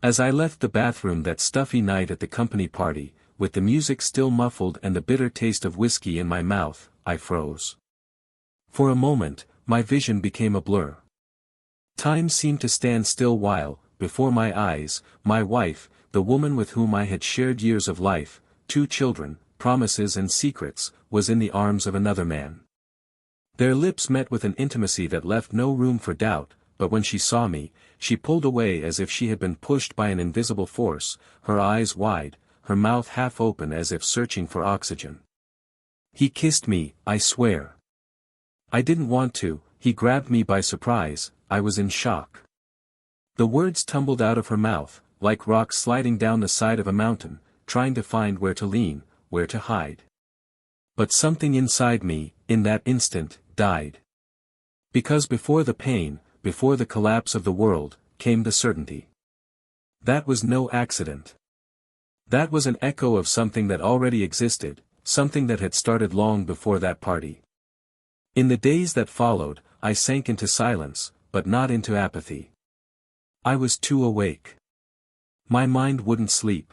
As I left the bathroom that stuffy night at the company party, with the music still muffled and the bitter taste of whiskey in my mouth, I froze. For a moment, my vision became a blur. Time seemed to stand still while, before my eyes, my wife, the woman with whom I had shared years of life, 2 children, promises and secrets, was in the arms of another man. Their lips met with an intimacy that left no room for doubt, but when she saw me, she pulled away as if she had been pushed by an invisible force, her eyes wide, her mouth half open as if searching for oxygen. He kissed me, I swear. I didn't want to, he grabbed me by surprise, I was in shock. The words tumbled out of her mouth, like rocks sliding down the side of a mountain, trying to find where to lean, where to hide. But something inside me, in that instant, died. Because before the pain, before the collapse of the world, came the certainty. That was no accident. That was an echo of something that already existed, something that had started long before that party. In the days that followed, I sank into silence, but not into apathy. I was too awake. My mind wouldn't sleep.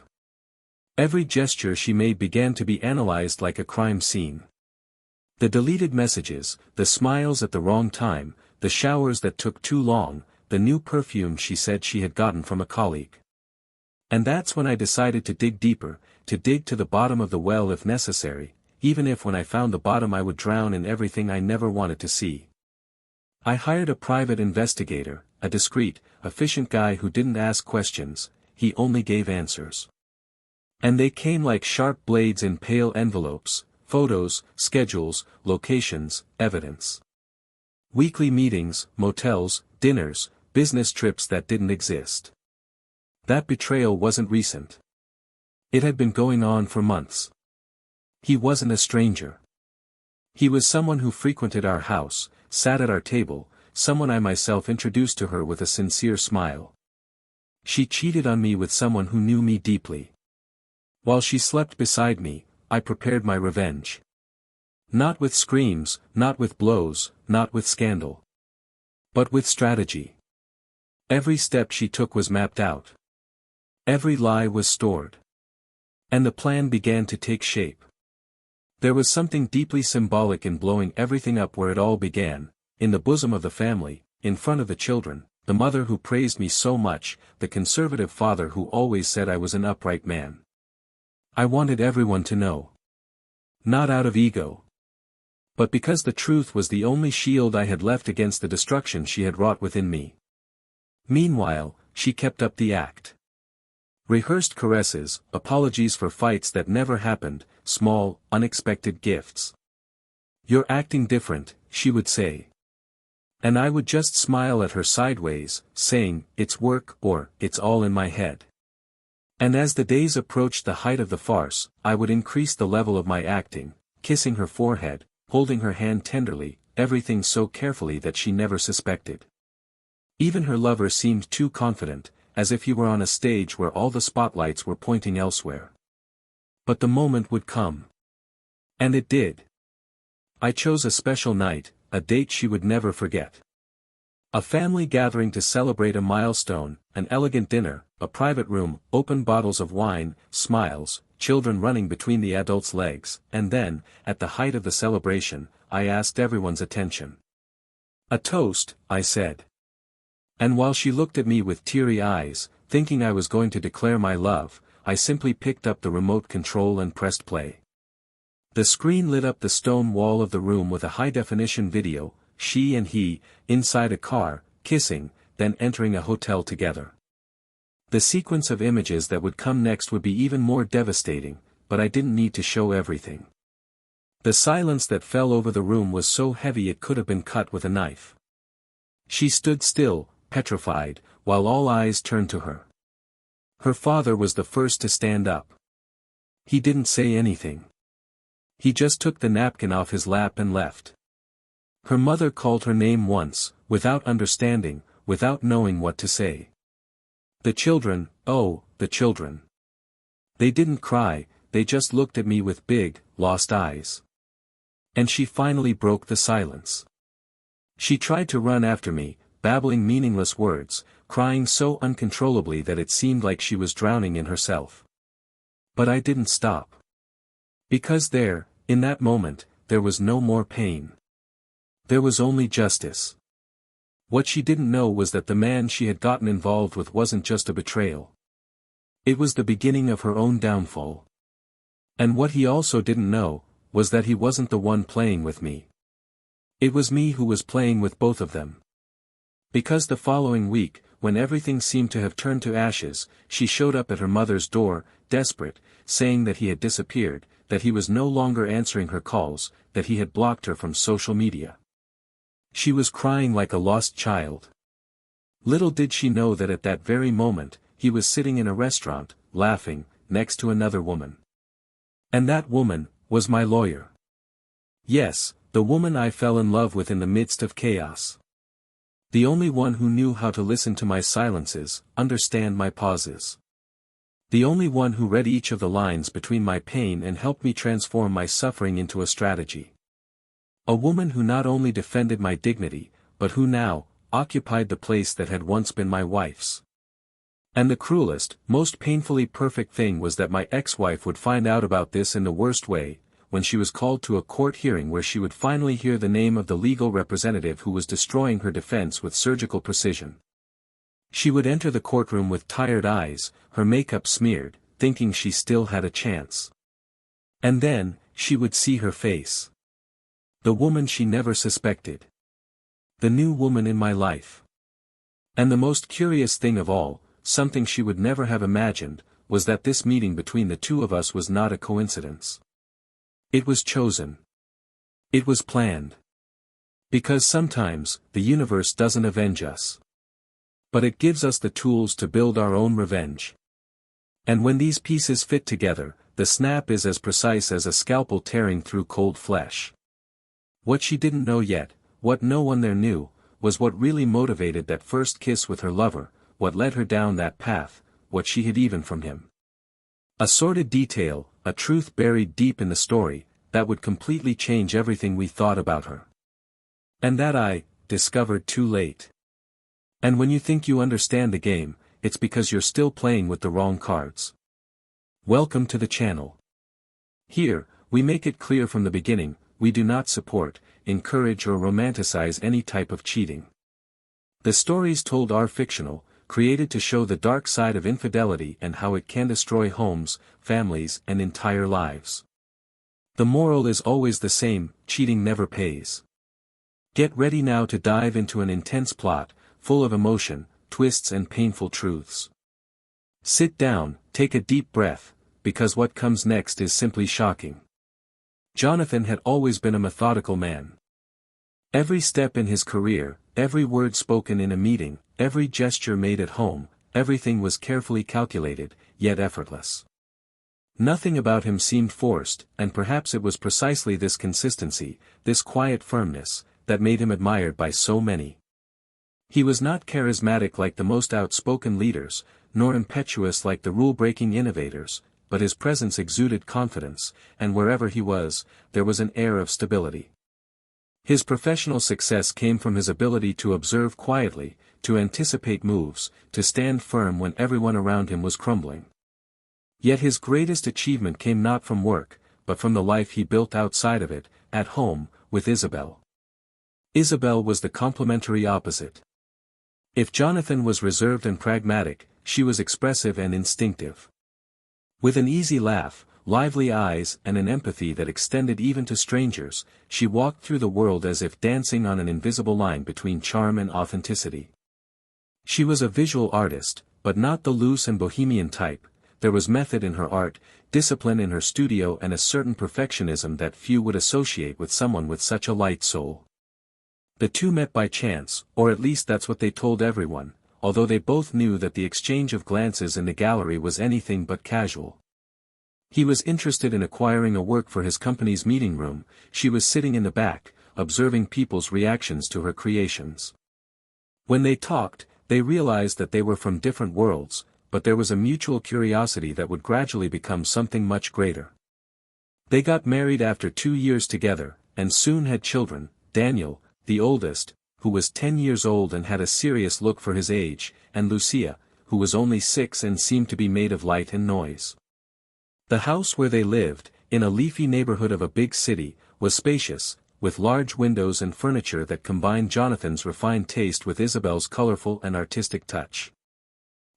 Every gesture she made began to be analyzed like a crime scene. The deleted messages, the smiles at the wrong time, the showers that took too long, the new perfume she said she had gotten from a colleague. And that's when I decided to dig deeper, to dig to the bottom of the well if necessary, even if when I found the bottom I would drown in everything I never wanted to see. I hired a private investigator, a discreet, efficient guy who didn't ask questions, he only gave answers. And they came like sharp blades in pale envelopes, photos, schedules, locations, evidence. Weekly meetings, motels, dinners, business trips that didn't exist. That betrayal wasn't recent. It had been going on for months. He wasn't a stranger. He was someone who frequented our house, sat at our table, someone I myself introduced to her with a sincere smile. She cheated on me with someone who knew me deeply. While she slept beside me, I prepared my revenge. Not with screams, not with blows, not with scandal. But with strategy. Every step she took was mapped out. Every lie was stored. And the plan began to take shape. There was something deeply symbolic in blowing everything up where it all began, in the bosom of the family, in front of the children, the mother who praised me so much, the conservative father who always said I was an upright man. I wanted everyone to know. Not out of ego. But because the truth was the only shield I had left against the destruction she had wrought within me. Meanwhile, she kept up the act. Rehearsed caresses, apologies for fights that never happened, small, unexpected gifts. "You're acting different," she would say. And I would just smile at her sideways, saying, "It's work," or, "It's all in my head." And as the days approached the height of the farce, I would increase the level of my acting, kissing her forehead, holding her hand tenderly, everything so carefully that she never suspected. Even her lover seemed too confident, as if he were on a stage where all the spotlights were pointing elsewhere. But the moment would come. And it did. I chose a special night, a date she would never forget. A family gathering to celebrate a milestone, an elegant dinner, a private room, open bottles of wine, smiles, children running between the adults' legs, and then, at the height of the celebration, I asked everyone's attention. "A toast," I said. And while she looked at me with teary eyes, thinking I was going to declare my love, I simply picked up the remote control and pressed play. The screen lit up the stone wall of the room with a high-definition video, she and he, inside a car, kissing, then entering a hotel together. The sequence of images that would come next would be even more devastating, but I didn't need to show everything. The silence that fell over the room was so heavy it could have been cut with a knife. She stood still, petrified, while all eyes turned to her. Her father was the first to stand up. He didn't say anything. He just took the napkin off his lap and left. Her mother called her name once, without understanding, without knowing what to say. The children, oh, the children. They didn't cry, they just looked at me with big, lost eyes. And she finally broke the silence. She tried to run after me, babbling meaningless words, crying so uncontrollably that it seemed like she was drowning in herself. But I didn't stop. Because there, in that moment, there was no more pain. There was only justice. What she didn't know was that the man she had gotten involved with wasn't just a betrayal. It was the beginning of her own downfall. And what he also didn't know, was that he wasn't the one playing with me. It was me who was playing with both of them. Because the following week, when everything seemed to have turned to ashes, she showed up at her mother's door, desperate, saying that he had disappeared, that he was no longer answering her calls, that he had blocked her from social media. She was crying like a lost child. Little did she know that at that very moment, he was sitting in a restaurant, laughing, next to another woman. And that woman, was my lawyer. Yes, the woman I fell in love with in the midst of chaos. The only one who knew how to listen to my silences, understand my pauses. The only one who read each of the lines between my pain and helped me transform my suffering into a strategy. A woman who not only defended my dignity, but who now, occupied the place that had once been my wife's. And the cruelest, most painfully perfect thing was that my ex-wife would find out about this in the worst way, when she was called to a court hearing where she would finally hear the name of the legal representative who was destroying her defense with surgical precision. She would enter the courtroom with tired eyes, her makeup smeared, thinking she still had a chance. And then, she would see her face. The woman she never suspected. The new woman in my life. And the most curious thing of all, something she would never have imagined, was that this meeting between the two of us was not a coincidence. It was chosen. It was planned. Because sometimes, the universe doesn't avenge us. But it gives us the tools to build our own revenge. And when these pieces fit together, the snap is as precise as a scalpel tearing through cold flesh. What she didn't know yet, what no one there knew, was what really motivated that first kiss with her lover, what led her down that path, what she hid even from him. A sordid detail, a truth buried deep in the story, that would completely change everything we thought about her. And that I discovered too late. And when you think you understand the game, it's because you're still playing with the wrong cards. Welcome to the channel. Here, we make it clear from the beginning, we do not support, encourage or romanticize any type of cheating. The stories told are fictional, created to show the dark side of infidelity and how it can destroy homes, families and entire lives. The moral is always the same, cheating never pays. Get ready now to dive into an intense plot, full of emotion, twists and painful truths. Sit down, take a deep breath, because what comes next is simply shocking. Jonathan had always been a methodical man. Every step in his career, every word spoken in a meeting, every gesture made at home, everything was carefully calculated, yet effortless. Nothing about him seemed forced, and perhaps it was precisely this consistency, this quiet firmness, that made him admired by so many. He was not charismatic like the most outspoken leaders, nor impetuous like the rule-breaking innovators, but his presence exuded confidence, and wherever he was, there was an air of stability. His professional success came from his ability to observe quietly, to anticipate moves, to stand firm when everyone around him was crumbling. Yet his greatest achievement came not from work, but from the life he built outside of it, at home, with Isabel. Isabel was the complementary opposite. If Jonathan was reserved and pragmatic, she was expressive and instinctive. With an easy laugh, lively eyes and an empathy that extended even to strangers, she walked through the world as if dancing on an invisible line between charm and authenticity. She was a visual artist, but not the loose and bohemian type. There was method in her art, discipline in her studio and a certain perfectionism that few would associate with someone with such a light soul. The two met by chance, or at least that's what they told everyone, although they both knew that the exchange of glances in the gallery was anything but casual. He was interested in acquiring a work for his company's meeting room, she was sitting in the back, observing people's reactions to her creations. When they talked, they realized that they were from different worlds, but there was a mutual curiosity that would gradually become something much greater. They got married after 2 years together, and soon had children, Daniel, the oldest, who was 10 years old and had a serious look for his age, and Lucia, who was only 6 and seemed to be made of light and noise. The house where they lived, in a leafy neighborhood of a big city, was spacious, with large windows and furniture that combined Jonathan's refined taste with Isabel's colorful and artistic touch.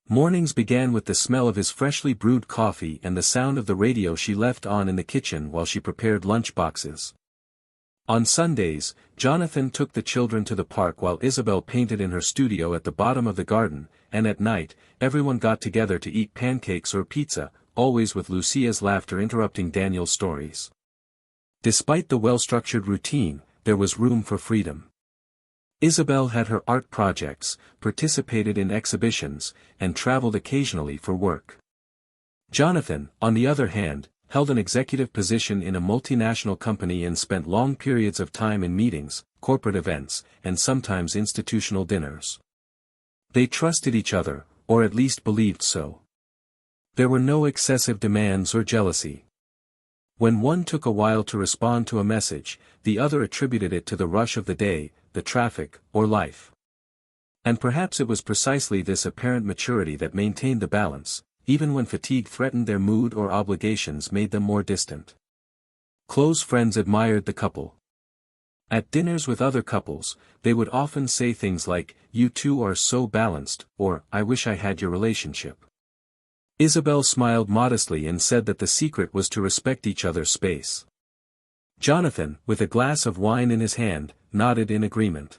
Mornings began with the smell of his freshly brewed coffee and the sound of the radio she left on in the kitchen while she prepared lunch boxes. On Sundays, Jonathan took the children to the park while Isabel painted in her studio at the bottom of the garden, and at night, everyone got together to eat pancakes or pizza, always with Lucia's laughter interrupting Daniel's stories. Despite the well-structured routine, there was room for freedom. Isabel had her art projects, participated in exhibitions, and traveled occasionally for work. Jonathan, on the other hand, held an executive position in a multinational company and spent long periods of time in meetings, corporate events, and sometimes institutional dinners. They trusted each other, or at least believed so. There were no excessive demands or jealousy. When one took a while to respond to a message, the other attributed it to the rush of the day, the traffic, or life. And perhaps it was precisely this apparent maturity that maintained the balance, even when fatigue threatened their mood or obligations made them more distant. Close friends admired the couple. At dinners with other couples, they would often say things like, "You two are so balanced," or, "I wish I had your relationship." Isabel smiled modestly and said that the secret was to respect each other's space. Jonathan, with a glass of wine in his hand, nodded in agreement.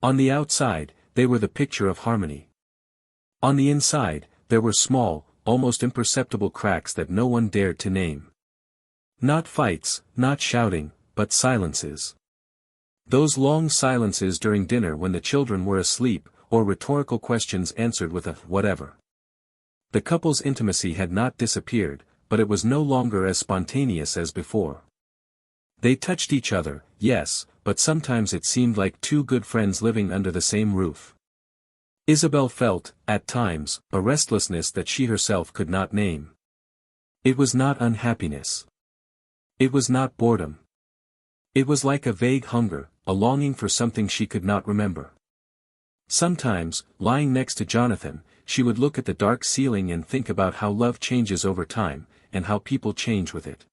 On the outside, they were the picture of harmony. On the inside, there were small, almost imperceptible cracks that no one dared to name. Not fights, not shouting, but silences. Those long silences during dinner when the children were asleep, or rhetorical questions answered with a "whatever." The couple's intimacy had not disappeared, but it was no longer as spontaneous as before. They touched each other, yes, but sometimes it seemed like two good friends living under the same roof. Isabel felt, at times, a restlessness that she herself could not name. It was not unhappiness. It was not boredom. It was like a vague hunger, a longing for something she could not remember. Sometimes, lying next to Jonathan, she would look at the dark ceiling and think about how love changes over time, and how people change with it.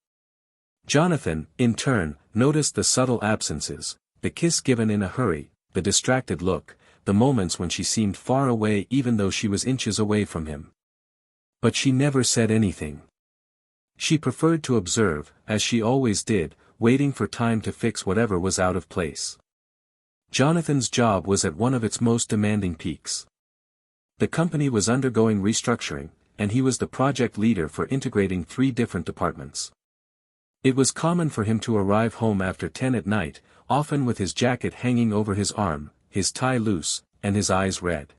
Jonathan, in turn, noticed the subtle absences, the kiss given in a hurry, the distracted look, the moments when she seemed far away even though she was inches away from him. But she never said anything. She preferred to observe, as she always did, waiting for time to fix whatever was out of place. Jonathan's job was at one of its most demanding peaks. The company was undergoing restructuring, and he was the project leader for integrating 3 different departments. It was common for him to arrive home after 10 at night, often with his jacket hanging over his arm, his tie loose, and his eyes red.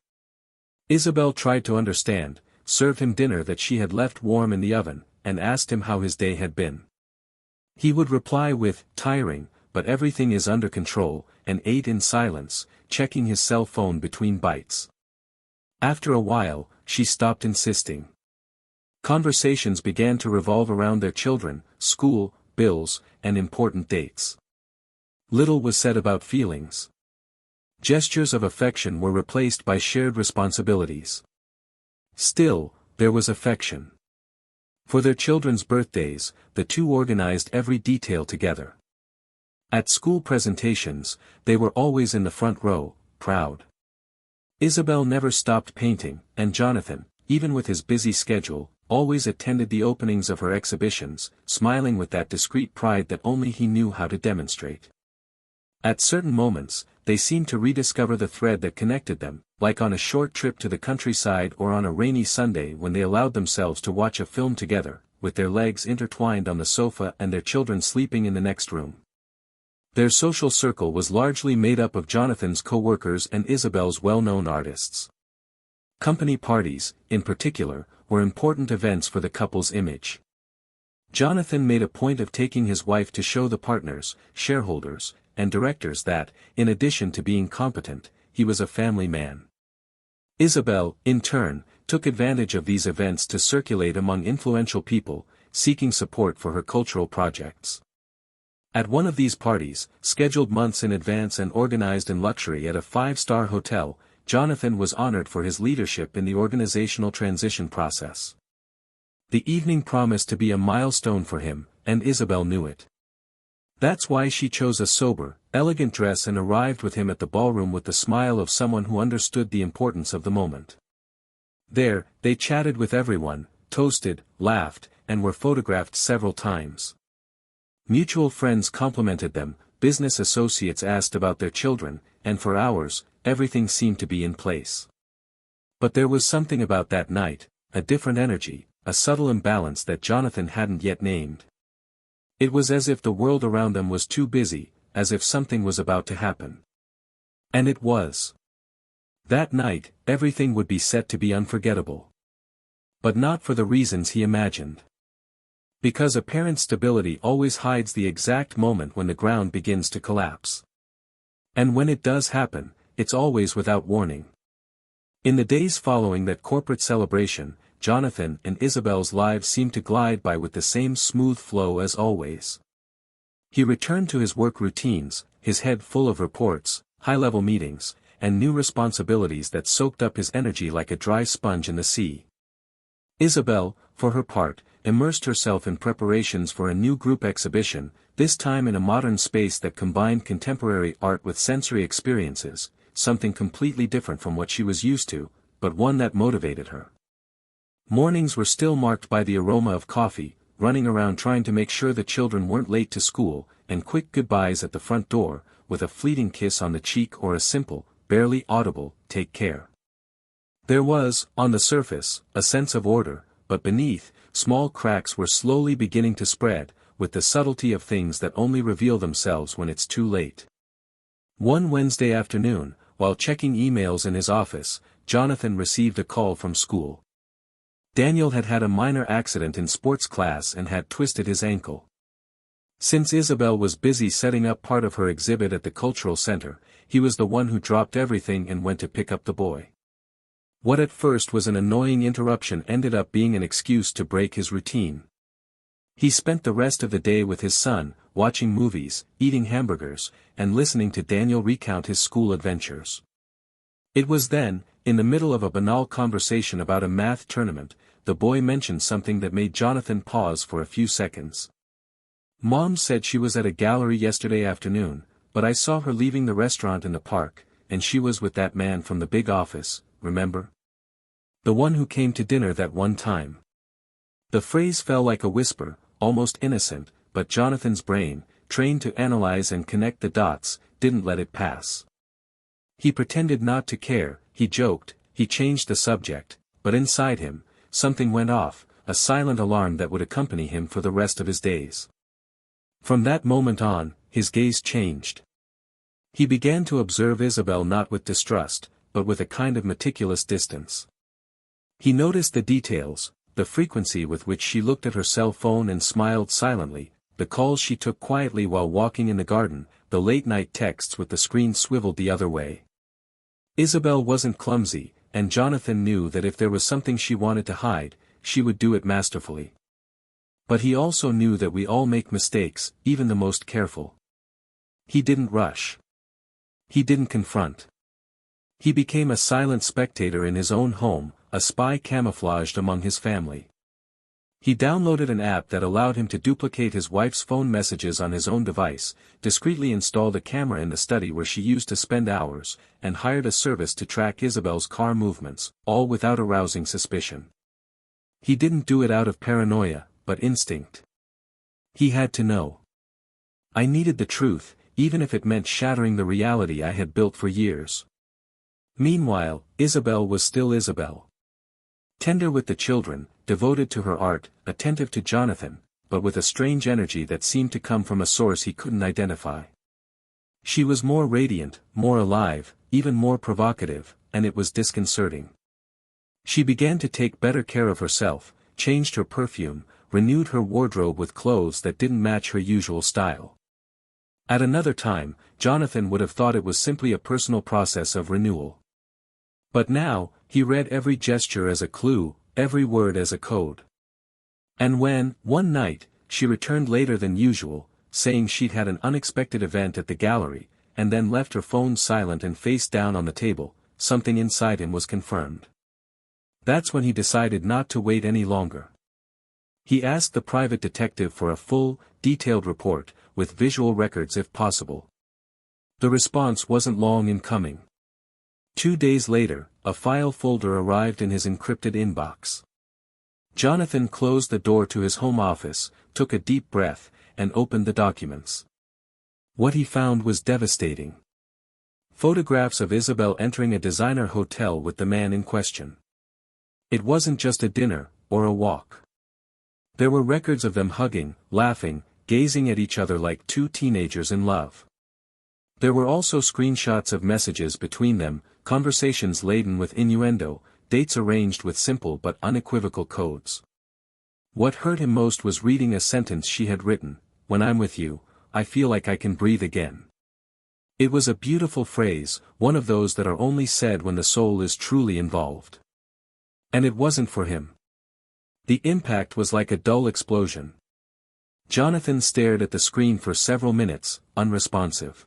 Isabel tried to understand, served him dinner that she had left warm in the oven, and asked him how his day had been. He would reply with, "Tiring, but everything is under control," and ate in silence, checking his cell phone between bites. After a while, she stopped insisting. Conversations began to revolve around their children, school, bills, and important dates. Little was said about feelings. Gestures of affection were replaced by shared responsibilities. Still, there was affection. For their children's birthdays, the two organized every detail together. At school presentations, they were always in the front row, proud. Isabel never stopped painting, and Jonathan, even with his busy schedule, always attended the openings of her exhibitions, smiling with that discreet pride that only he knew how to demonstrate. At certain moments, they seemed to rediscover the thread that connected them, like on a short trip to the countryside or on a rainy Sunday when they allowed themselves to watch a film together, with their legs intertwined on the sofa and their children sleeping in the next room. Their social circle was largely made up of Jonathan's co-workers and Isabel's well-known artists. Company parties, in particular, were important events for the couple's image. Jonathan made a point of taking his wife to show the partners, shareholders, and directors that, in addition to being competent, he was a family man. Isabel, in turn, took advantage of these events to circulate among influential people, seeking support for her cultural projects. At one of these parties, scheduled months in advance and organized in luxury at a 5-star hotel, Jonathan was honored for his leadership in the organizational transition process. The evening promised to be a milestone for him, and Isabel knew it. That's why she chose a sober, elegant dress and arrived with him at the ballroom with the smile of someone who understood the importance of the moment. There, they chatted with everyone, toasted, laughed, and were photographed several times. Mutual friends complimented them, business associates asked about their children, and for hours, everything seemed to be in place. But there was something about that night, a different energy, a subtle imbalance that Jonathan hadn't yet named. It was as if the world around them was too busy, as if something was about to happen. And it was. That night, everything would be set to be unforgettable. But not for the reasons he imagined. Because apparent stability always hides the exact moment when the ground begins to collapse. And when it does happen, it's always without warning. In the days following that corporate celebration, Jonathan and Isabel's lives seemed to glide by with the same smooth flow as always. He returned to his work routines, his head full of reports, high-level meetings, and new responsibilities that soaked up his energy like a dry sponge in the sea. Isabel, for her part, immersed herself in preparations for a new group exhibition, this time in a modern space that combined contemporary art with sensory experiences, something completely different from what she was used to, but one that motivated her. Mornings were still marked by the aroma of coffee, running around trying to make sure the children weren't late to school, and quick goodbyes at the front door, with a fleeting kiss on the cheek or a simple, barely audible, "take care." There was, on the surface, a sense of order, but beneath, small cracks were slowly beginning to spread, with the subtlety of things that only reveal themselves when it's too late. One Wednesday afternoon, while checking emails in his office, Jonathan received a call from school. Daniel had had a minor accident in sports class and had twisted his ankle. Since Isabel was busy setting up part of her exhibit at the cultural center, he was the one who dropped everything and went to pick up the boy. What at first was an annoying interruption ended up being an excuse to break his routine. He spent the rest of the day with his son, watching movies, eating hamburgers, and listening to Daniel recount his school adventures. It was then, in the middle of a banal conversation about a math tournament, the boy mentioned something that made Jonathan pause for a few seconds. "Mom said she was at a gallery yesterday afternoon, but I saw her leaving the restaurant in the park, and she was with that man from the big office, remember? The one who came to dinner that one time." The phrase fell like a whisper, almost innocent, but Jonathan's brain, trained to analyze and connect the dots, didn't let it pass. He pretended not to care, he joked, he changed the subject, but inside him, something went off, a silent alarm that would accompany him for the rest of his days. From that moment on, his gaze changed. He began to observe Isabel not with distrust, but with a kind of meticulous distance. He noticed the details, the frequency with which she looked at her cell phone and smiled silently, the calls she took quietly while walking in the garden, the late-night texts with the screen swiveled the other way. Isabel wasn't clumsy, and Jonathan knew that if there was something she wanted to hide, she would do it masterfully. But he also knew that we all make mistakes, even the most careful. He didn't rush. He didn't confront. He became a silent spectator in his own home, a spy camouflaged among his family. He downloaded an app that allowed him to duplicate his wife's phone messages on his own device, discreetly installed a camera in the study where she used to spend hours, and hired a service to track Isabel's car movements, all without arousing suspicion. He didn't do it out of paranoia, but instinct. He had to know. I needed the truth, even if it meant shattering the reality I had built for years. Meanwhile, Isabel was still Isabel. Tender with the children, devoted to her art, attentive to Jonathan, but with a strange energy that seemed to come from a source he couldn't identify. She was more radiant, more alive, even more provocative, and it was disconcerting. She began to take better care of herself, changed her perfume, renewed her wardrobe with clothes that didn't match her usual style. At another time, Jonathan would have thought it was simply a personal process of renewal. But now, he read every gesture as a clue, every word as a code. And when, one night, she returned later than usual, saying she'd had an unexpected event at the gallery, and then left her phone silent and face down on the table, something inside him was confirmed. That's when he decided not to wait any longer. He asked the private detective for a full, detailed report, with visual records if possible. The response wasn't long in coming. 2 days later, a file folder arrived in his encrypted inbox. Jonathan closed the door to his home office, took a deep breath, and opened the documents. What he found was devastating. Photographs of Isabel entering a designer hotel with the man in question. It wasn't just a dinner, or a walk. There were records of them hugging, laughing, gazing at each other like two teenagers in love. There were also screenshots of messages between them, conversations laden with innuendo, dates arranged with simple but unequivocal codes. What hurt him most was reading a sentence she had written, "When I'm with you, I feel like I can breathe again." It was a beautiful phrase, one of those that are only said when the soul is truly involved. And it wasn't for him. The impact was like a dull explosion. Jonathan stared at the screen for several minutes, unresponsive.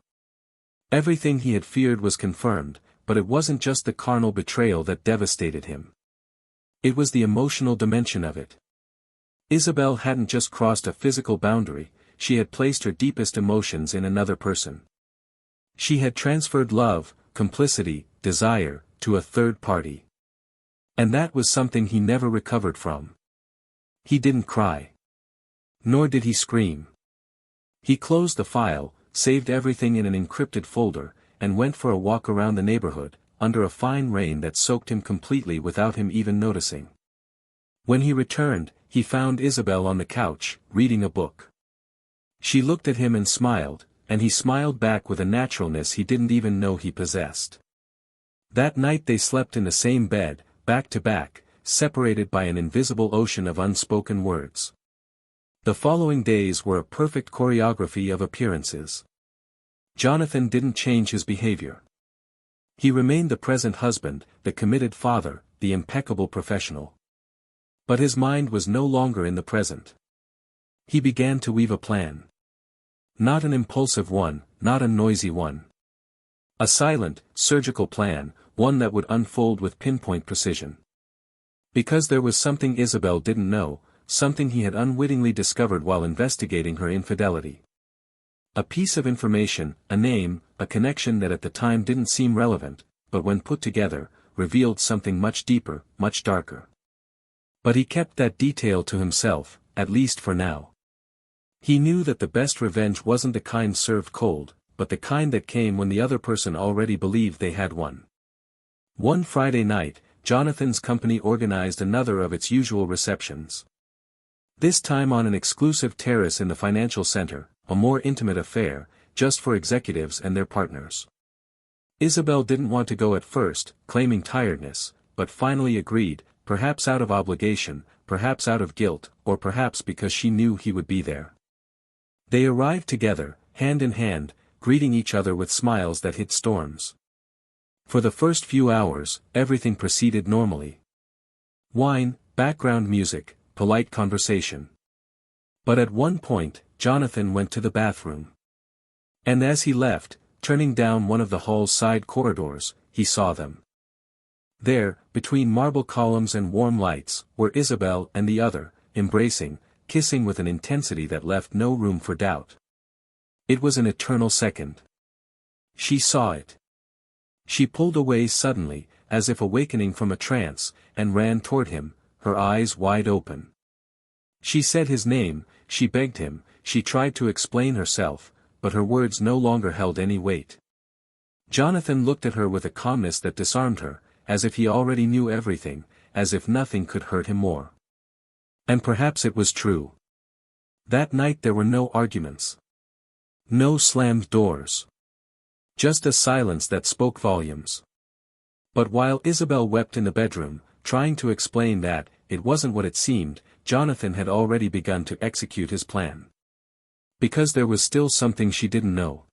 Everything he had feared was confirmed, but it wasn't just the carnal betrayal that devastated him. It was the emotional dimension of it. Isabel hadn't just crossed a physical boundary, she had placed her deepest emotions in another person. She had transferred love, complicity, desire, to a third party. And that was something he never recovered from. He didn't cry. Nor did he scream. He closed the file, saved everything in an encrypted folder, and went for a walk around the neighborhood, under a fine rain that soaked him completely without him even noticing. When he returned, he found Isabel on the couch, reading a book. She looked at him and smiled, and he smiled back with a naturalness he didn't even know he possessed. That night they slept in the same bed, back to back, separated by an invisible ocean of unspoken words. The following days were a perfect choreography of appearances. Jonathan didn't change his behavior. He remained the present husband, the committed father, the impeccable professional. But his mind was no longer in the present. He began to weave a plan. Not an impulsive one, not a noisy one. A silent, surgical plan, one that would unfold with pinpoint precision. Because there was something Isabel didn't know, something he had unwittingly discovered while investigating her infidelity. A piece of information, a name, a connection that at the time didn't seem relevant, but when put together, revealed something much deeper, much darker. But he kept that detail to himself, at least for now. He knew that the best revenge wasn't the kind served cold, but the kind that came when the other person already believed they had won. One Friday night, Jonathan's company organized another of its usual receptions. This time on an exclusive terrace in the financial center, a more intimate affair, just for executives and their partners. Isabel didn't want to go at first, claiming tiredness, but finally agreed, perhaps out of obligation, perhaps out of guilt, or perhaps because she knew he would be there. They arrived together, hand in hand, greeting each other with smiles that hit storms. For the first few hours, everything proceeded normally. Wine, background music, polite conversation. But at one point, Jonathan went to the bathroom. And as he left, turning down one of the hall's side corridors, he saw them. There, between marble columns and warm lights, were Isabel and the other, embracing, kissing with an intensity that left no room for doubt. It was an eternal second. She saw it. She pulled away suddenly, as if awakening from a trance, and ran toward him, her eyes wide open. She said his name, she begged him, she tried to explain herself, but her words no longer held any weight. Jonathan looked at her with a calmness that disarmed her, as if he already knew everything, as if nothing could hurt him more. And perhaps it was true. That night there were no arguments. No slammed doors. Just a silence that spoke volumes. But while Isabel wept in the bedroom, trying to explain that, it wasn't what it seemed, Jonathan had already begun to execute his plan. Because there was still something she didn't know.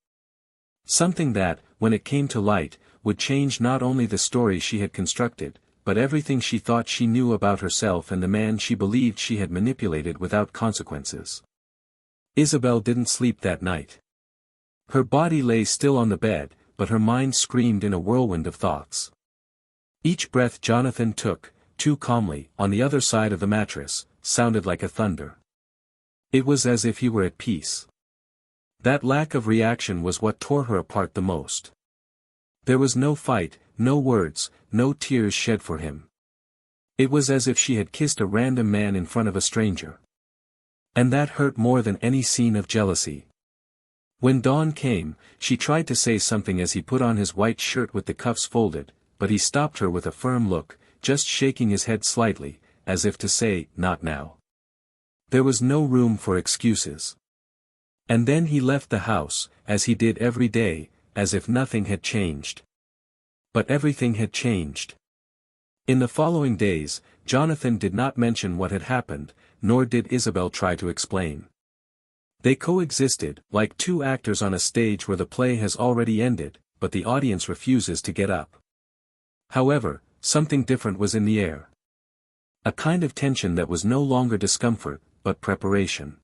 Something that, when it came to light, would change not only the story she had constructed, but everything she thought she knew about herself and the man she believed she had manipulated without consequences. Isabel didn't sleep that night. Her body lay still on the bed, but her mind screamed in a whirlwind of thoughts. Each breath Jonathan took, too calmly, on the other side of the mattress, sounded like a thunder. It was as if he were at peace. That lack of reaction was what tore her apart the most. There was no fight, no words, no tears shed for him. It was as if she had kissed a random man in front of a stranger. And that hurt more than any scene of jealousy. When dawn came, she tried to say something as he put on his white shirt with the cuffs folded, but he stopped her with a firm look, just shaking his head slightly, as if to say, "Not now." There was no room for excuses. And then he left the house, as he did every day, as if nothing had changed. But everything had changed. In the following days, Jonathan did not mention what had happened, nor did Isabel try to explain. They coexisted, like two actors on a stage where the play has already ended, but the audience refuses to get up. However, something different was in the air. A kind of tension that was no longer discomfort, but preparation.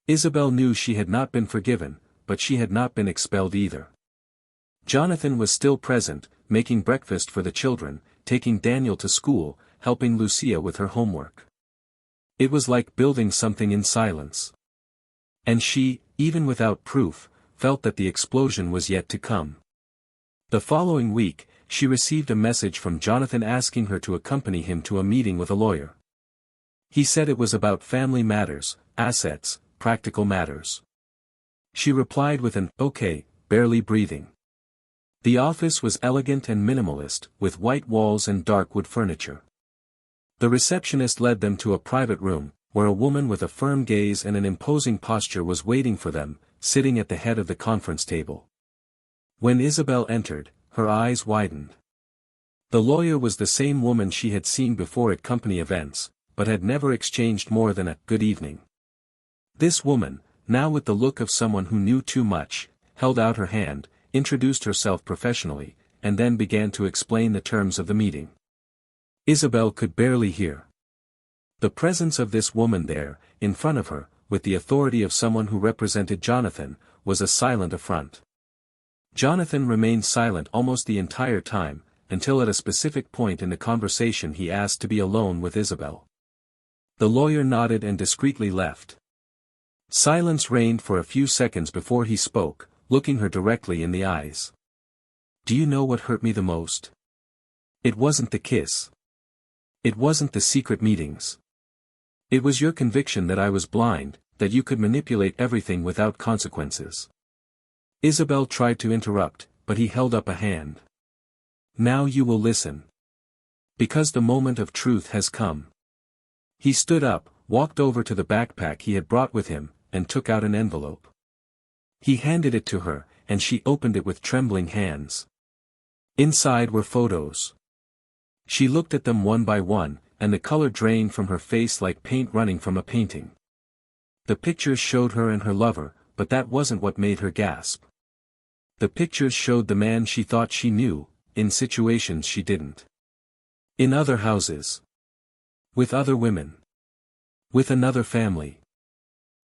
Isabel knew she had not been forgiven, but she had not been expelled either. Jonathan was still present, making breakfast for the children, taking Daniel to school, helping Lucia with her homework. It was like building something in silence. And she, even without proof, felt that the explosion was yet to come. The following week, she received a message from Jonathan asking her to accompany him to a meeting with a lawyer. He said it was about family matters, assets, practical matters. She replied with an "okay," barely breathing. The office was elegant and minimalist, with white walls and dark wood furniture. The receptionist led them to a private room, where a woman with a firm gaze and an imposing posture was waiting for them, sitting at the head of the conference table. When Isabel entered, her eyes widened. The lawyer was the same woman she had seen before at company events, but had never exchanged more than a "good evening." This woman, now with the look of someone who knew too much, held out her hand, introduced herself professionally, and then began to explain the terms of the meeting. Isabel could barely hear. The presence of this woman there, in front of her, with the authority of someone who represented Jonathan, was a silent affront. Jonathan remained silent almost the entire time, until at a specific point in the conversation he asked to be alone with Isabel. The lawyer nodded and discreetly left. Silence reigned for a few seconds before he spoke, looking her directly in the eyes. "Do you know what hurt me the most? It wasn't the kiss. It wasn't the secret meetings. It was your conviction that I was blind, that you could manipulate everything without consequences." Isabel tried to interrupt, but he held up a hand. "Now you will listen. Because the moment of truth has come." He stood up, walked over to the backpack he had brought with him, and took out an envelope. He handed it to her, and she opened it with trembling hands. Inside were photos. She looked at them one by one, and the color drained from her face like paint running from a painting. The pictures showed her and her lover, but that wasn't what made her gasp. The pictures showed the man she thought she knew, in situations she didn't. In other houses. With other women. With another family.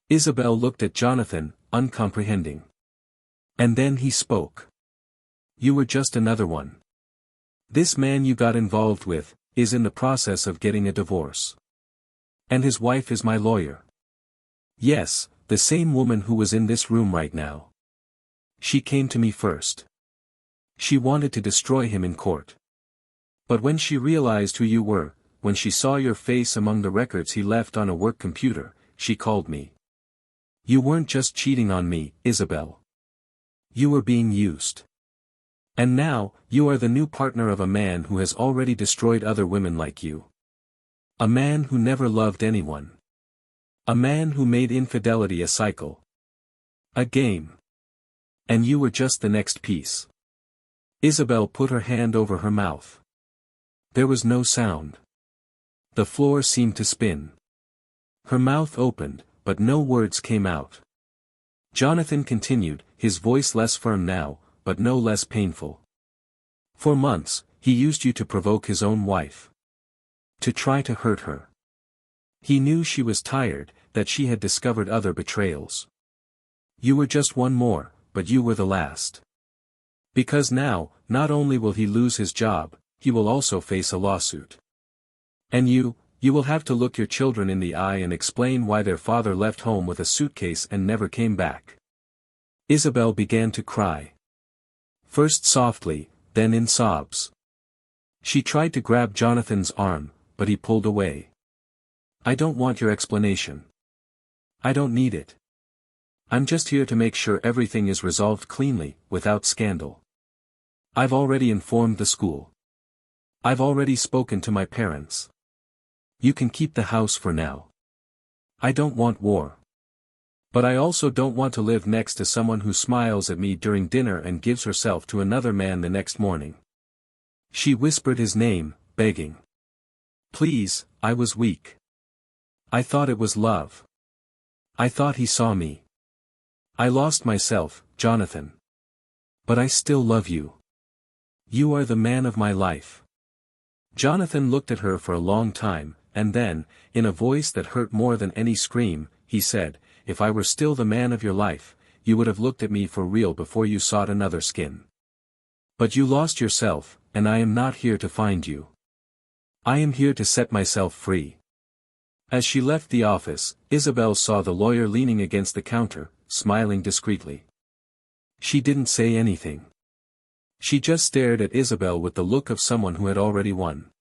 Isabel looked at Jonathan, uncomprehending. And then he spoke. "You were just another one. This man you got involved with, is in the process of getting a divorce. And his wife is my lawyer. Yes, the same woman who was in this room right now. She came to me first. She wanted to destroy him in court. But when she realized who you were, when she saw your face among the records he left on a work computer, she called me. You weren't just cheating on me, Isabel. You were being used. And now, you are the new partner of a man who has already destroyed other women like you. A man who never loved anyone. A man who made infidelity a cycle. A game. And you were just the next piece." Isabel put her hand over her mouth. There was no sound. The floor seemed to spin. Her mouth opened, but no words came out. Jonathan continued, his voice less firm now, but no less painful. "For months, he used you to provoke his own wife. To try to hurt her. He knew she was tired, that she had discovered other betrayals. You were just one more, but you were the last. Because now, not only will he lose his job, he will also face a lawsuit. And you will have to look your children in the eye and explain why their father left home with a suitcase and never came back. Isabel began to cry. First softly, then in sobs. She tried to grab Jonathan's arm, but he pulled away. I don't want your explanation. I don't need it. I'm just here to make sure everything is resolved cleanly, without scandal. I've already informed the school. I've already spoken to my parents. You can keep the house for now. I don't want war. But I also don't want to live next to someone who smiles at me during dinner and gives herself to another man the next morning. She whispered his name, begging. Please, I was weak. I thought it was love. I thought he saw me. I lost myself, Jonathan. But I still love you. You are the man of my life. Jonathan looked at her for a long time, and then, in a voice that hurt more than any scream, he said, If I were still the man of your life, you would have looked at me for real before you sought another skin. But you lost yourself, and I am not here to find you. I am here to set myself free. As she left the office, Isabel saw the lawyer leaning against the counter, smiling discreetly. She didn't say anything. She just stared at Isabel with the look of someone who had already won.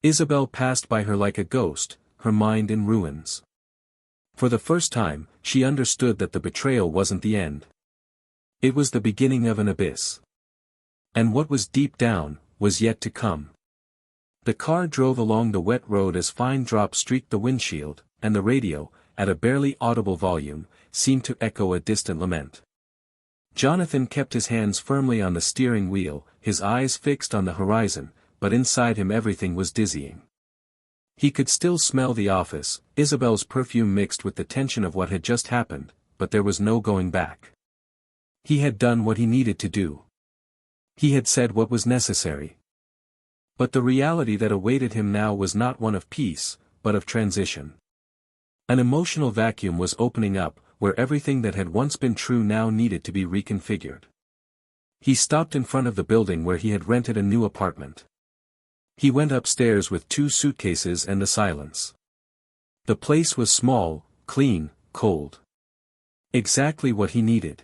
Isabel passed by her like a ghost, her mind in ruins. For the first time, she understood that the betrayal wasn't the end. It was the beginning of an abyss. And what was deep down, was yet to come. The car drove along the wet road as fine drops streaked the windshield, and the radio, at a barely audible volume, seemed to echo a distant lament. Jonathan kept his hands firmly on the steering wheel, his eyes fixed on the horizon, but inside him everything was dizzying. He could still smell the office, Isabel's perfume mixed with the tension of what had just happened, but there was no going back. He had done what he needed to do. He had said what was necessary. But the reality that awaited him now was not one of peace, but of transition. An emotional vacuum was opening up, where everything that had once been true now needed to be reconfigured. He stopped in front of the building where he had rented a new apartment. He went upstairs with 2 suitcases and the silence. The place was small, clean, cold. Exactly what he needed.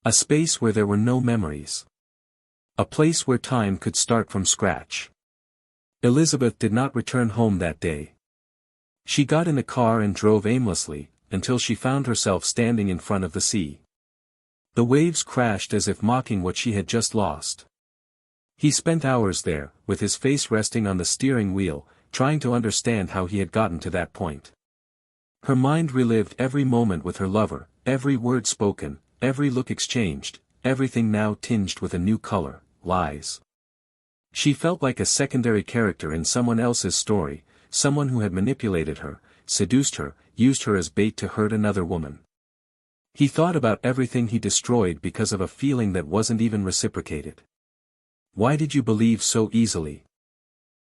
A space where there were no memories. A place where time could start from scratch. Elizabeth did not return home that day. She got in the car and drove aimlessly, until she found herself standing in front of the sea. The waves crashed as if mocking what she had just lost. He spent hours there, with his face resting on the steering wheel, trying to understand how he had gotten to that point. Her mind relived every moment with her lover, every word spoken, every look exchanged, everything now tinged with a new color, lies. She felt like a secondary character in someone else's story, someone who had manipulated her, seduced her, used her as bait to hurt another woman. He thought about everything he destroyed because of a feeling that wasn't even reciprocated. Why did you believe so easily?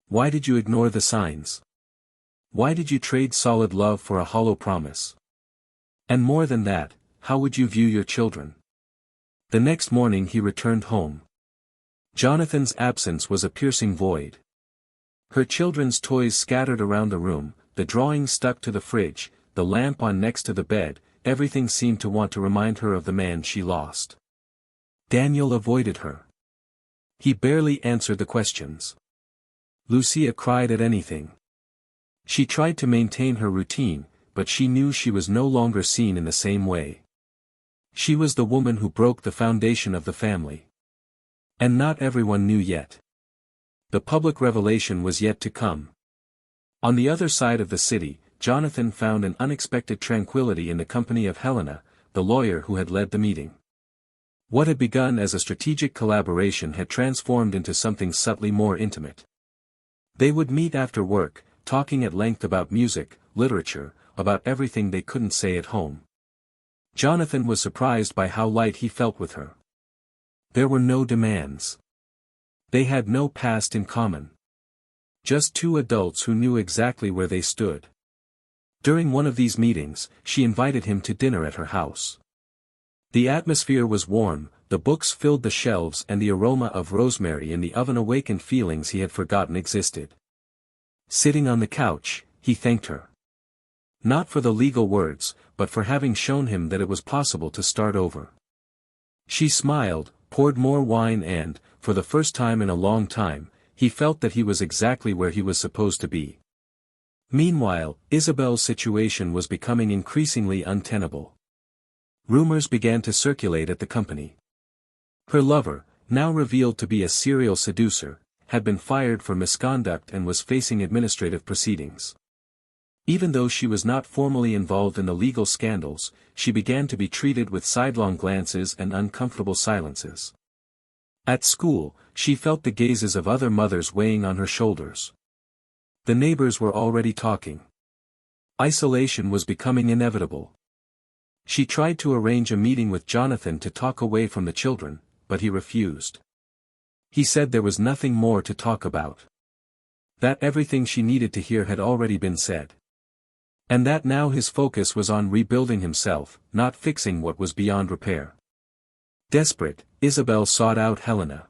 Why did you ignore the signs? Why did you trade solid love for a hollow promise? And more than that, how would you view your children? The next morning he returned home. Jonathan's absence was a piercing void. Her children's toys scattered around the room, the drawings stuck to the fridge, the lamp on next to the bed, everything seemed to want to remind her of the man she lost. Daniel avoided her. He barely answered the questions. Lucia cried at anything. She tried to maintain her routine, but she knew she was no longer seen in the same way. She was the woman who broke the foundation of the family. And not everyone knew yet. The public revelation was yet to come. On the other side of the city, Jonathan found an unexpected tranquility in the company of Helena, the lawyer who had led the meeting. What had begun as a strategic collaboration had transformed into something subtly more intimate. They would meet after work, talking at length about music, literature, about everything they couldn't say at home. Jonathan was surprised by how light he felt with her. There were no demands. They had no past in common. Just 2 adults who knew exactly where they stood. During one of these meetings, she invited him to dinner at her house. The atmosphere was warm, the books filled the shelves and the aroma of rosemary in the oven awakened feelings he had forgotten existed. Sitting on the couch, he thanked her. Not for the legal words, but for having shown him that it was possible to start over. She smiled, poured more wine and, for the first time in a long time, he felt that he was exactly where he was supposed to be. Meanwhile, Isabel's situation was becoming increasingly untenable. Rumors began to circulate at the company. Her lover, now revealed to be a serial seducer, had been fired for misconduct and was facing administrative proceedings. Even though she was not formally involved in the legal scandals, she began to be treated with sidelong glances and uncomfortable silences. At school, she felt the gazes of other mothers weighing on her shoulders. The neighbors were already talking. Isolation was becoming inevitable. She tried to arrange a meeting with Jonathan to talk away from the children, but he refused. He said there was nothing more to talk about. That everything she needed to hear had already been said. And that now his focus was on rebuilding himself, not fixing what was beyond repair. Desperate, Isabel sought out Helena.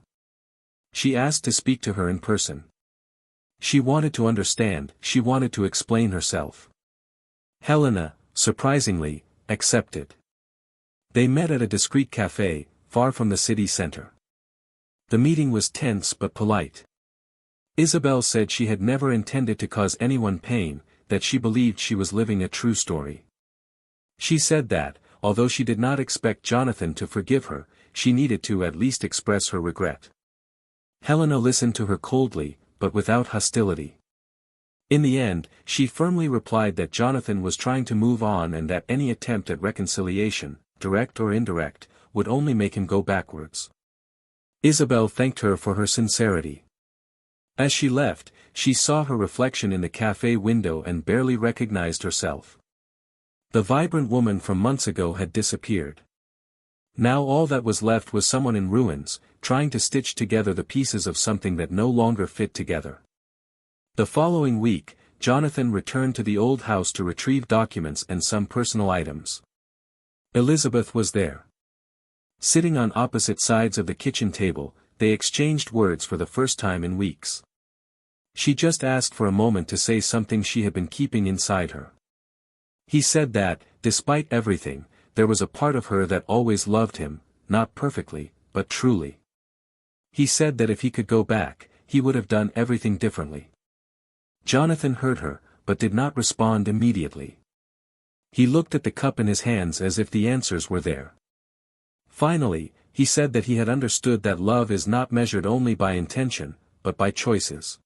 She asked to speak to her in person. She wanted to understand, she wanted to explain herself. Helena, surprisingly, accepted. They met at a discreet café, far from the city center. The meeting was tense but polite. Isabel said she had never intended to cause anyone pain, that she believed she was living a true story. She said that, although she did not expect Jonathan to forgive her, she needed to at least express her regret. Helena listened to her coldly, but without hostility. In the end, she firmly replied that Jonathan was trying to move on and that any attempt at reconciliation, direct or indirect, would only make him go backwards. Isabel thanked her for her sincerity. As she left, she saw her reflection in the cafe window and barely recognized herself. The vibrant woman from months ago had disappeared. Now all that was left was someone in ruins, trying to stitch together the pieces of something that no longer fit together. The following week, Jonathan returned to the old house to retrieve documents and some personal items. Elizabeth was there. Sitting on opposite sides of the kitchen table, they exchanged words for the first time in weeks. She just asked for a moment to say something she had been keeping inside her. He said that, despite everything, there was a part of her that always loved him, not perfectly, but truly. He said that if he could go back, he would have done everything differently. Jonathan heard her, but did not respond immediately. He looked at the cup in his hands as if the answers were there. Finally, he said that he had understood that love is not measured only by intention, but by choices.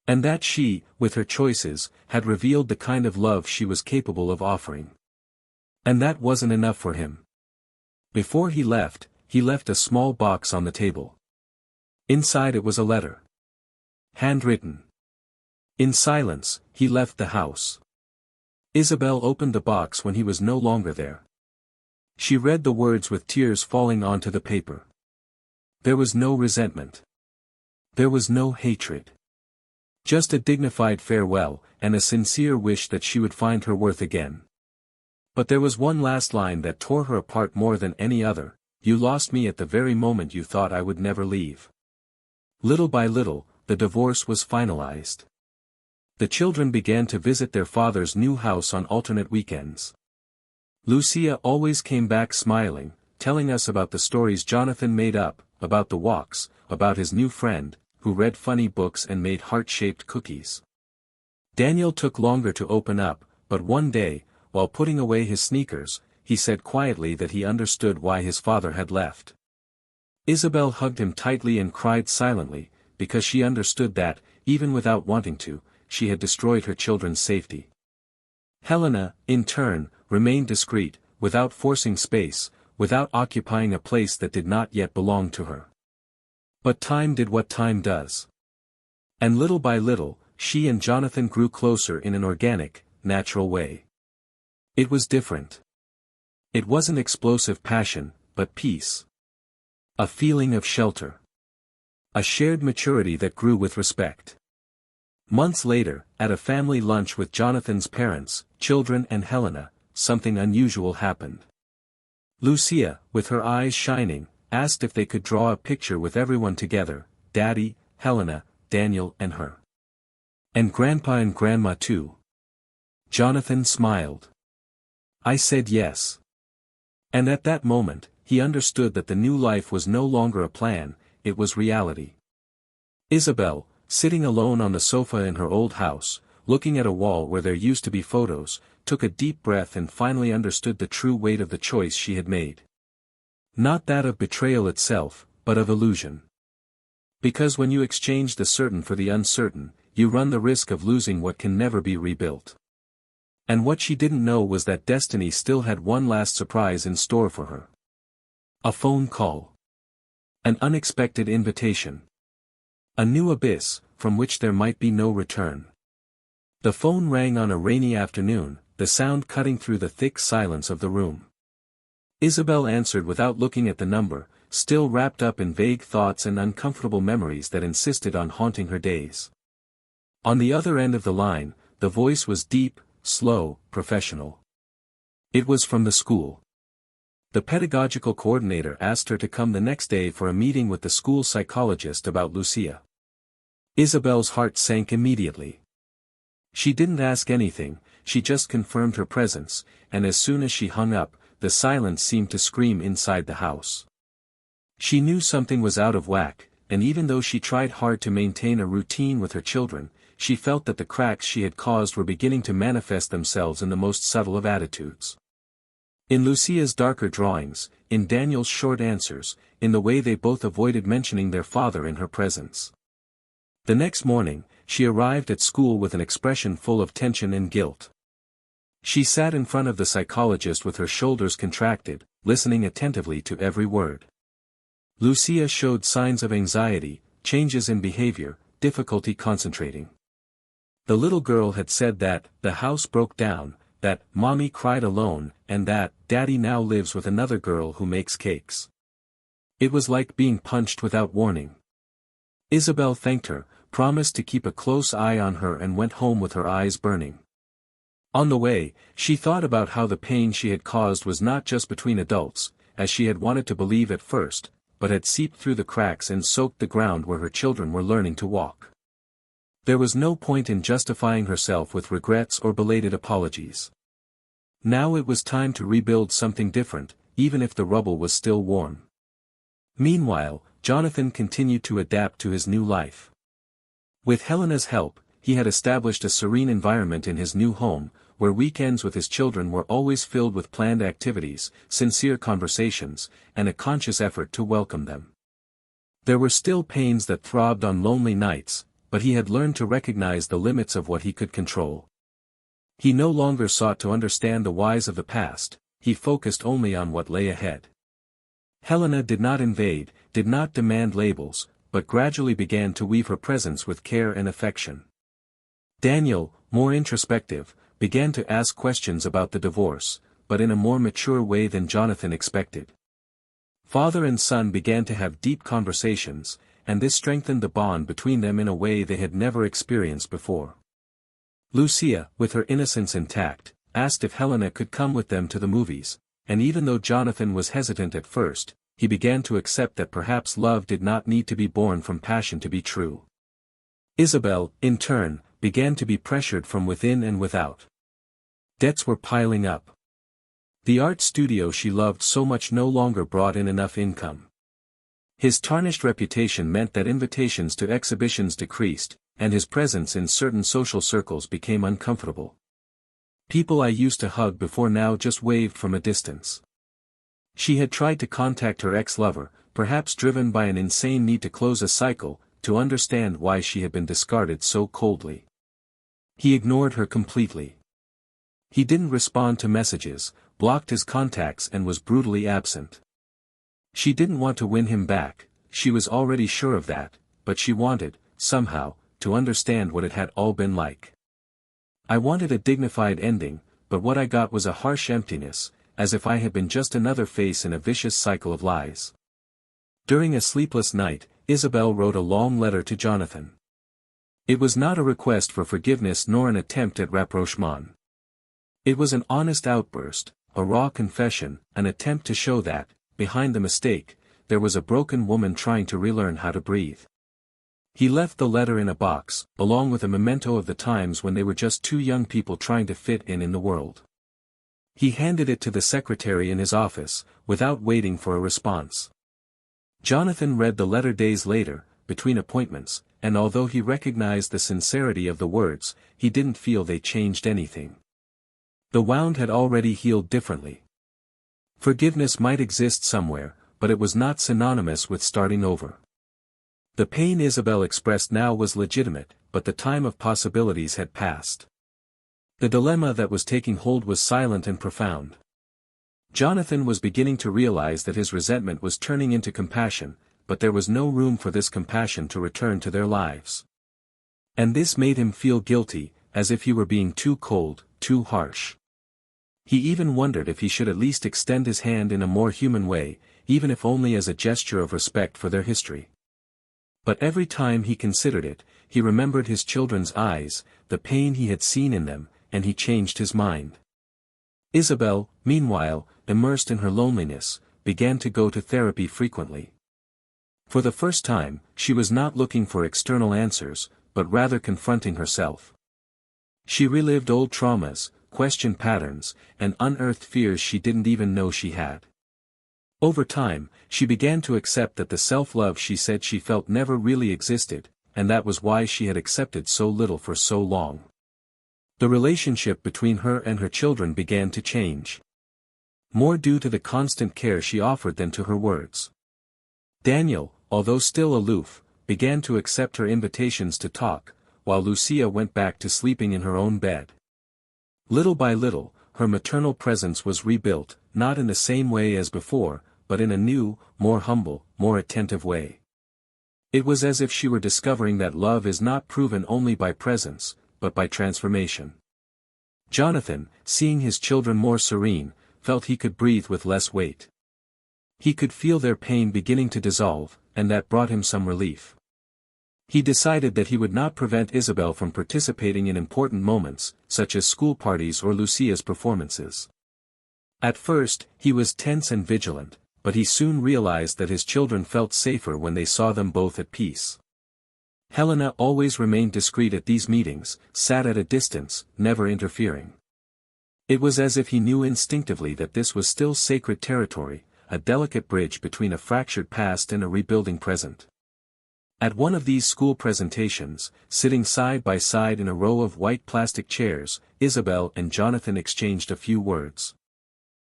And that she, with her choices, had revealed the kind of love she was capable of offering. And that wasn't enough for him. Before he left a small box on the table. Inside it was a letter. Handwritten. In silence, he left the house. Isabel opened the box when he was no longer there. She read the words with tears falling onto the paper. There was no resentment. There was no hatred. Just a dignified farewell, and a sincere wish that she would find her worth again. But there was one last line that tore her apart more than any other: "You lost me at the very moment you thought I would never leave." Little by little, the divorce was finalized. The children began to visit their father's new house on alternate weekends. Lucia always came back smiling, telling us about the stories Jonathan made up, about the walks, about his new friend, who read funny books and made heart-shaped cookies. Daniel took longer to open up, but one day, while putting away his sneakers, he said quietly that he understood why his father had left. Isabel hugged him tightly and cried silently, because she understood that, even without wanting to, she had destroyed her children's safety. Helena, in turn, remained discreet, without forcing space, without occupying a place that did not yet belong to her. But time did what time does. And little by little, she and Jonathan grew closer in an organic, natural way. It was different. It wasn't explosive passion, but peace. A feeling of shelter. A shared maturity that grew with respect. Months later, at a family lunch with Jonathan's parents, children and Helena, something unusual happened. Lucia, with her eyes shining, asked if they could draw a picture with everyone together, Daddy, Helena, Daniel and her. And Grandpa and Grandma too. Jonathan smiled. I said yes. And at that moment, he understood that the new life was no longer a plan, it was reality. Isabel, sitting alone on the sofa in her old house, looking at a wall where there used to be photos, took a deep breath and finally understood the true weight of the choice she had made. Not that of betrayal itself, but of illusion. Because when you exchange the certain for the uncertain, you run the risk of losing what can never be rebuilt. And what she didn't know was that destiny still had one last surprise in store for her. A phone call. An unexpected invitation. A new abyss, from which there might be no return. The phone rang on a rainy afternoon, the sound cutting through the thick silence of the room. Isabel answered without looking at the number, still wrapped up in vague thoughts and uncomfortable memories that insisted on haunting her days. On the other end of the line, the voice was deep, slow, professional. It was from the school. The pedagogical coordinator asked her to come the next day for a meeting with the school psychologist about Lucia. Isabel's heart sank immediately. She didn't ask anything, she just confirmed her presence, and as soon as she hung up, the silence seemed to scream inside the house. She knew something was out of whack, and even though she tried hard to maintain a routine with her children, she felt that the cracks she had caused were beginning to manifest themselves in the most subtle of attitudes. In Lucia's darker drawings, in Daniel's short answers, in the way they both avoided mentioning their father in her presence. The next morning, she arrived at school with an expression full of tension and guilt. She sat in front of the psychologist with her shoulders contracted, listening attentively to every word. Lucia showed signs of anxiety, changes in behavior, difficulty concentrating. The little girl had said that the house broke down, that Mommy cried alone, and that Daddy now lives with another girl who makes cakes. It was like being punched without warning. Isabel thanked her, promised to keep a close eye on her and went home with her eyes burning. On the way, she thought about how the pain she had caused was not just between adults, as she had wanted to believe at first, but had seeped through the cracks and soaked the ground where her children were learning to walk. There was no point in justifying herself with regrets or belated apologies. Now it was time to rebuild something different, even if the rubble was still warm. Meanwhile, Jonathan continued to adapt to his new life. With Helena's help, he had established a serene environment in his new home, where weekends with his children were always filled with planned activities, sincere conversations, and a conscious effort to welcome them. There were still pains that throbbed on lonely nights, but he had learned to recognize the limits of what he could control. He no longer sought to understand the whys of the past, he focused only on what lay ahead. Helena did not invade, did not demand labels, but gradually began to weave her presence with care and affection. Daniel, more introspective, began to ask questions about the divorce, but in a more mature way than Jonathan expected. Father and son began to have deep conversations, and this strengthened the bond between them in a way they had never experienced before. Lucia, with her innocence intact, asked if Helena could come with them to the movies, and even though Jonathan was hesitant at first, he began to accept that perhaps love did not need to be born from passion to be true. Isabel, in turn, began to be pressured from within and without. Debts were piling up. The art studio she loved so much no longer brought in enough income. His tarnished reputation meant that invitations to exhibitions decreased, and his presence in certain social circles became uncomfortable. People I used to hug before now just waved from a distance. She had tried to contact her ex-lover, perhaps driven by an insane need to close a cycle, to understand why she had been discarded so coldly. He ignored her completely. He didn't respond to messages, blocked his contacts and was brutally absent. She didn't want to win him back, she was already sure of that, but she wanted, somehow, to understand what it had all been like. I wanted a dignified ending, but what I got was a harsh emptiness, as if I had been just another face in a vicious cycle of lies. During a sleepless night, Isabel wrote a long letter to Jonathan. It was not a request for forgiveness nor an attempt at rapprochement. It was an honest outburst, a raw confession, an attempt to show that, behind the mistake, there was a broken woman trying to relearn how to breathe. He left the letter in a box, along with a memento of the times when they were just two young people trying to fit in the world. He handed it to the secretary in his office, without waiting for a response. Jonathan read the letter days later, between appointments, and although he recognized the sincerity of the words, he didn't feel they changed anything. The wound had already healed differently. Forgiveness might exist somewhere, but it was not synonymous with starting over. The pain Isabel expressed now was legitimate, but the time of possibilities had passed. The dilemma that was taking hold was silent and profound. Jonathan was beginning to realize that his resentment was turning into compassion, but there was no room for this compassion to return to their lives. And this made him feel guilty, as if he were being too cold, too harsh. He even wondered if he should at least extend his hand in a more human way, even if only as a gesture of respect for their history. But every time he considered it, he remembered his children's eyes, the pain he had seen in them, and he changed his mind. Isabel, meanwhile, immersed in her loneliness, began to go to therapy frequently. For the first time, she was not looking for external answers, but rather confronting herself. She relived old traumas, questioned patterns, and unearthed fears she didn't even know she had. Over time, she began to accept that the self-love she said she felt never really existed, and that was why she had accepted so little for so long. The relationship between her and her children began to change. More due to the constant care she offered than to her words. Daniel, although still aloof, began to accept her invitations to talk, while Lucia went back to sleeping in her own bed. Little by little, her maternal presence was rebuilt, not in the same way as before, but in a new, more humble, more attentive way. It was as if she were discovering that love is not proven only by presence, but by transformation. Jonathan, seeing his children more serene, felt he could breathe with less weight. He could feel their pain beginning to dissolve, and that brought him some relief. He decided that he would not prevent Isabel from participating in important moments, such as school parties or Lucia's performances. At first, he was tense and vigilant, but he soon realized that his children felt safer when they saw them both at peace. Helena always remained discreet at these meetings, sat at a distance, never interfering. It was as if he knew instinctively that this was still sacred territory, a delicate bridge between a fractured past and a rebuilding present. At one of these school presentations, sitting side by side in a row of white plastic chairs, Isabel and Jonathan exchanged a few words.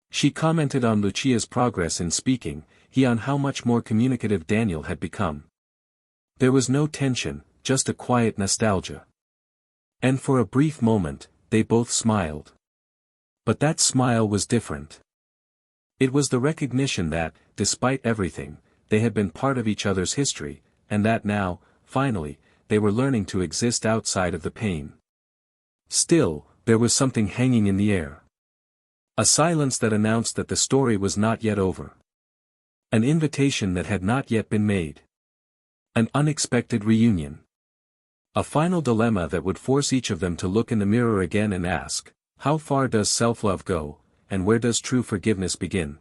She commented on Lucia's progress in speaking, he on how much more communicative Daniel had become. There was no tension, just a quiet nostalgia. And for a brief moment, they both smiled. But that smile was different. It was the recognition that, despite everything, they had been part of each other's history, and that now, finally, they were learning to exist outside of the pain. Still, there was something hanging in the air. A silence that announced that the story was not yet over. An invitation that had not yet been made. An unexpected reunion. A final dilemma that would force each of them to look in the mirror again and ask, how far does self-love go, and where does true forgiveness begin?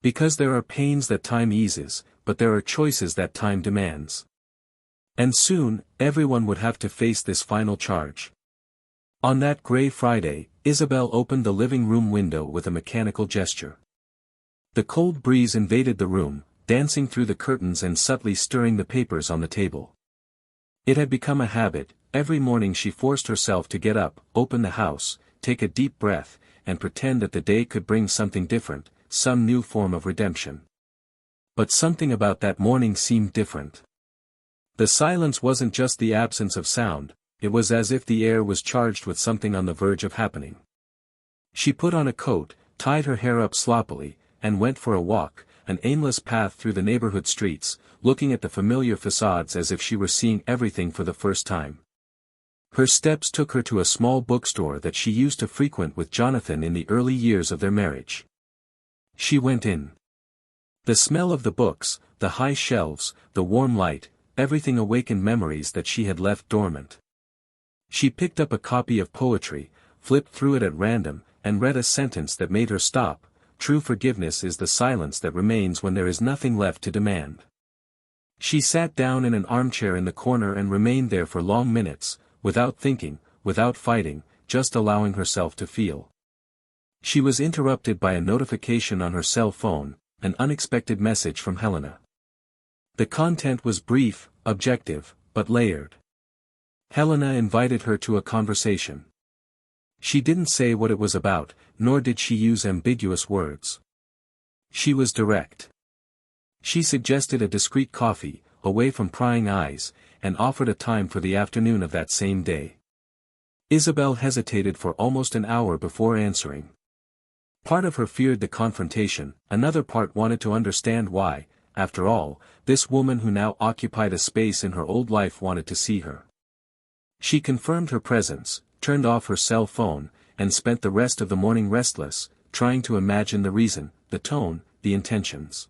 Because there are pains that time eases, but there are choices that time demands. And soon, everyone would have to face this final charge. On that gray Friday, Isabel opened the living room window with a mechanical gesture. The cold breeze invaded the room, dancing through the curtains and subtly stirring the papers on the table. It had become a habit. Every morning she forced herself to get up, open the house, take a deep breath, and pretend that the day could bring something different, some new form of redemption. But something about that morning seemed different. The silence wasn't just the absence of sound, it was as if the air was charged with something on the verge of happening. She put on a coat, tied her hair up sloppily, and went for a walk, an aimless path through the neighborhood streets, looking at the familiar facades as if she were seeing everything for the first time. Her steps took her to a small bookstore that she used to frequent with Jonathan in the early years of their marriage. She went in. The smell of the books, the high shelves, the warm light, everything awakened memories that she had left dormant. She picked up a copy of poetry, flipped through it at random, and read a sentence that made her stop, true forgiveness is the silence that remains when there is nothing left to demand. She sat down in an armchair in the corner and remained there for long minutes, without thinking, without fighting, just allowing herself to feel. She was interrupted by a notification on her cell phone, an unexpected message from Helena. The content was brief, objective, but layered. Helena invited her to a conversation. She didn't say what it was about, nor did she use ambiguous words. She was direct. She suggested a discreet coffee, away from prying eyes, and offered a time for the afternoon of that same day. Isabel hesitated for almost an hour before answering. Part of her feared the confrontation, another part wanted to understand why, after all, this woman who now occupied a space in her old life wanted to see her. She confirmed her presence, turned off her cell phone, and spent the rest of the morning restless, trying to imagine the reason, the tone, the intentions.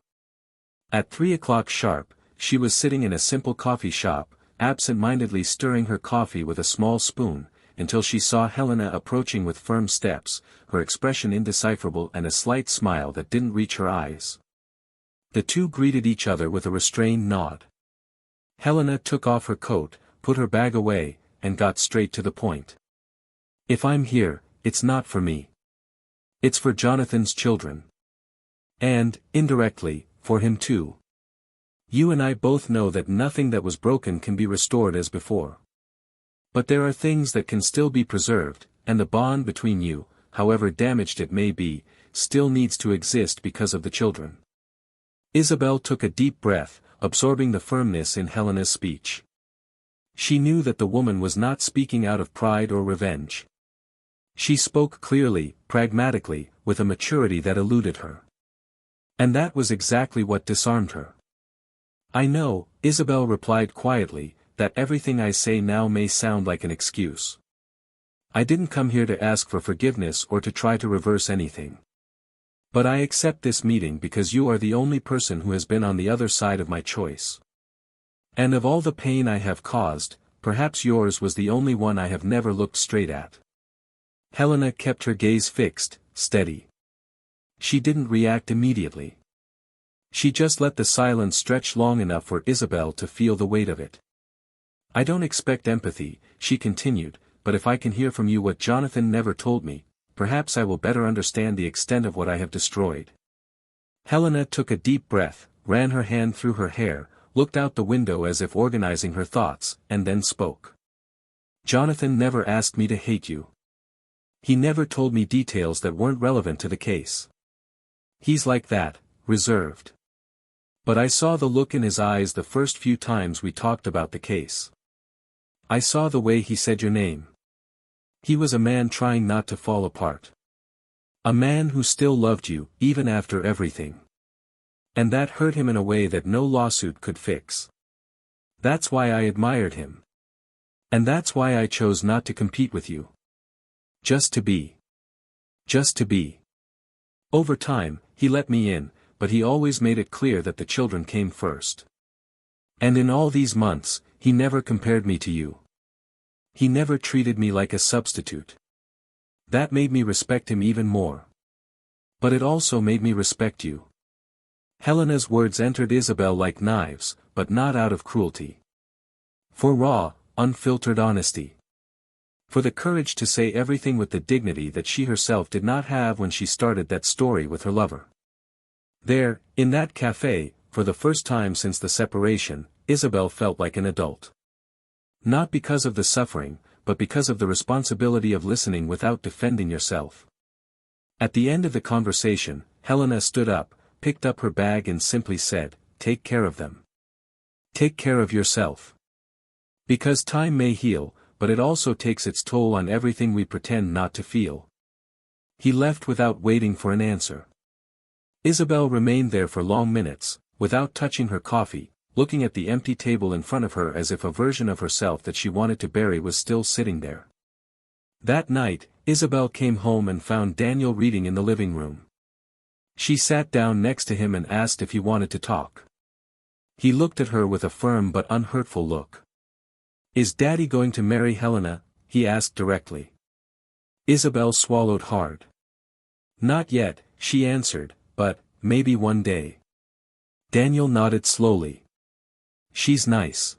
At 3 o'clock sharp, she was sitting in a simple coffee shop, absent-mindedly stirring her coffee with a small spoon, until she saw Helena approaching with firm steps, her expression indecipherable and a slight smile that didn't reach her eyes. The two greeted each other with a restrained nod. Helena took off her coat, put her bag away, and got straight to the point. "If I'm here, it's not for me. It's for Jonathan's children. And, indirectly, for him too. You and I both know that nothing that was broken can be restored as before. But there are things that can still be preserved, and the bond between you, however damaged it may be, still needs to exist because of the children." Isabel took a deep breath, absorbing the firmness in Helena's speech. She knew that the woman was not speaking out of pride or revenge. She spoke clearly, pragmatically, with a maturity that eluded her. And that was exactly what disarmed her. "I know," Isabel replied quietly, "that everything I say now may sound like an excuse. I didn't come here to ask for forgiveness or to try to reverse anything. But I accept this meeting because you are the only person who has been on the other side of my choice. And of all the pain I have caused, perhaps yours was the only one I have never looked straight at." Helena kept her gaze fixed, steady. She didn't react immediately. She just let the silence stretch long enough for Isabel to feel the weight of it. "I don't expect empathy," she continued, "but if I can hear from you what Jonathan never told me, perhaps I will better understand the extent of what I have destroyed." Helena took a deep breath, ran her hand through her hair, looked out the window as if organizing her thoughts, and then spoke. "Jonathan never asked me to hate you. He never told me details that weren't relevant to the case. He's like that, reserved. But I saw the look in his eyes the first few times we talked about the case. I saw the way he said your name. He was a man trying not to fall apart. A man who still loved you, even after everything. And that hurt him in a way that no lawsuit could fix. That's why I admired him. And that's why I chose not to compete with you. Just to be. Just to be. Over time, he let me in, but he always made it clear that the children came first. And in all these months, he never compared me to you. He never treated me like a substitute. That made me respect him even more. But it also made me respect you." Helena's words entered Isabel like knives, but not out of cruelty. For raw, unfiltered honesty. For the courage to say everything with the dignity that she herself did not have when she started that story with her lover. There, in that café, for the first time since the separation, Isabel felt like an adult. Not because of the suffering, but because of the responsibility of listening without defending yourself. At the end of the conversation, Helena stood up, picked up her bag and simply said, "Take care of them. Take care of yourself. Because time may heal, but it also takes its toll on everything we pretend not to feel." He left without waiting for an answer. Isabel remained there for long minutes, without touching her coffee, looking at the empty table in front of her as if a version of herself that she wanted to bury was still sitting there. That night, Isabel came home and found Daniel reading in the living room. She sat down next to him and asked if he wanted to talk. He looked at her with a firm but unhurtful look. "Is Daddy going to marry Helena?" he asked directly. Isabel swallowed hard. "Not yet," She answered, but, maybe one day. Daniel nodded slowly. She's nice.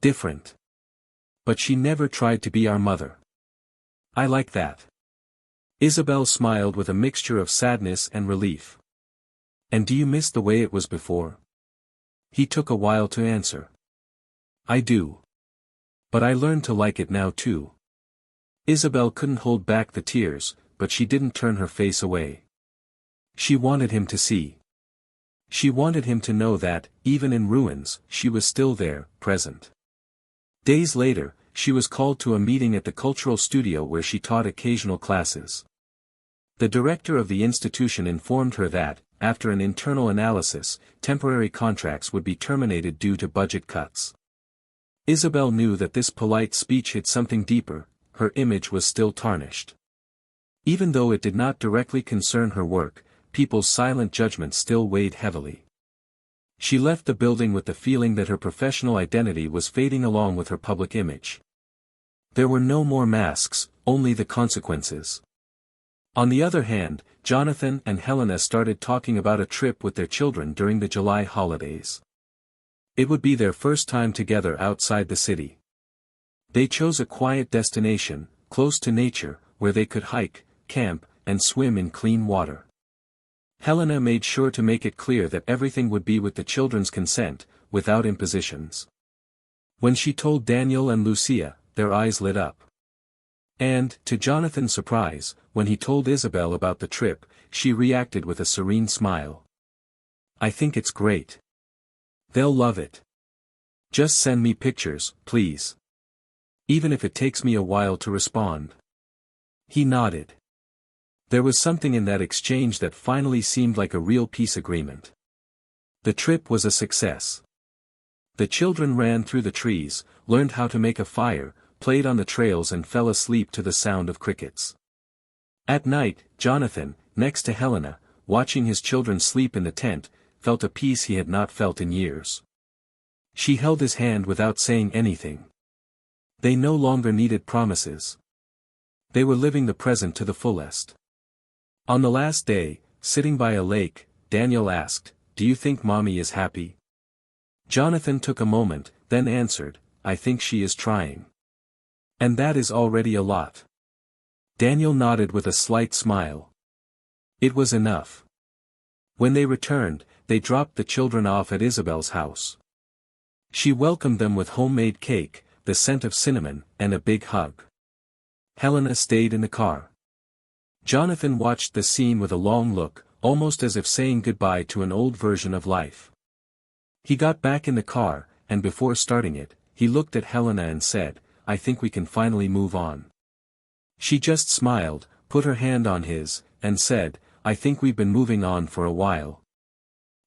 Different. But she never tried to be our mother. I like that. Isabel smiled with a mixture of sadness and relief. And do you miss the way it was before? He took a while to answer. I do. But I learned to like it now too. Isabel couldn't hold back the tears, but she didn't turn her face away. She wanted him to see. She wanted him to know that, even in ruins, she was still there, present. Days later, she was called to a meeting at the cultural studio where she taught occasional classes. The director of the institution informed her that, after an internal analysis, temporary contracts would be terminated due to budget cuts. Isabel knew that this polite speech hid something deeper. Her image was still tarnished. Even though it did not directly concern her work, people's silent judgment still weighed heavily. She left the building with the feeling that her professional identity was fading along with her public image. There were no more masks, only the consequences. On the other hand, Jonathan and Helena started talking about a trip with their children during the July holidays. It would be their first time together outside the city. They chose a quiet destination, close to nature, where they could hike, camp, and swim in clean water. Helena made sure to make it clear that everything would be with the children's consent, without impositions. When she told Daniel and Lucia, their eyes lit up. And, to Jonathan's surprise, when he told Isabel about the trip, she reacted with a serene smile. I think it's great. They'll love it. Just send me pictures, please. Even if it takes me a while to respond. He nodded. There was something in that exchange that finally seemed like a real peace agreement. The trip was a success. The children ran through the trees, learned how to make a fire, played on the trails and fell asleep to the sound of crickets. At night, Jonathan, next to Helena, watching his children sleep in the tent, felt a peace he had not felt in years. She held his hand without saying anything. They no longer needed promises. They were living the present to the fullest. On the last day, sitting by a lake, Daniel asked, "Do you think Mommy is happy?" Jonathan took a moment, then answered, "I think she is trying. And that is already a lot." Daniel nodded with a slight smile. It was enough. When they returned, they dropped the children off at Isabel's house. She welcomed them with homemade cake, the scent of cinnamon, and a big hug. Helena stayed in the car. Jonathan watched the scene with a long look, almost as if saying goodbye to an old version of life. He got back in the car, and before starting it, he looked at Helena and said, "I think we can finally move on." She just smiled, put her hand on his, and said, "I think we've been moving on for a while."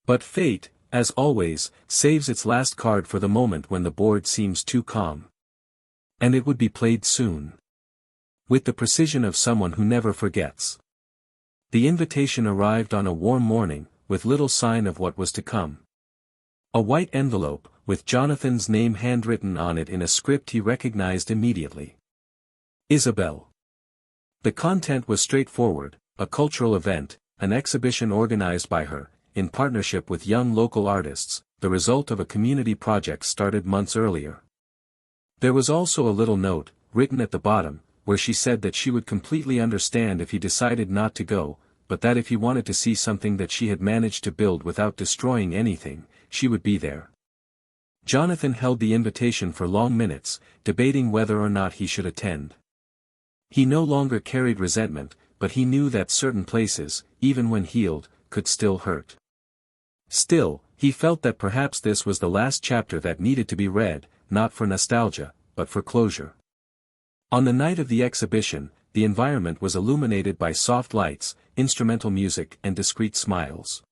But fate, as always, saves its last card for the moment when the board seems too calm. And it would be played soon. With the precision of someone who never forgets. The invitation arrived on a warm morning, with little sign of what was to come. A white envelope, with Jonathan's name handwritten on it in a script he recognized immediately. Isabel. The content was straightforward, a cultural event, an exhibition organized by her, in partnership with young local artists, the result of a community project started months earlier. There was also a little note, written at the bottom, where she said that she would completely understand if he decided not to go, but that if he wanted to see something that she had managed to build without destroying anything, she would be there. Jonathan held the invitation for long minutes, debating whether or not he should attend. He no longer carried resentment, but he knew that certain places, even when healed, could still hurt. Still, he felt that perhaps this was the last chapter that needed to be read, not for nostalgia, but for closure. On the night of the exhibition, the environment was illuminated by soft lights, instrumental music and discreet smiles.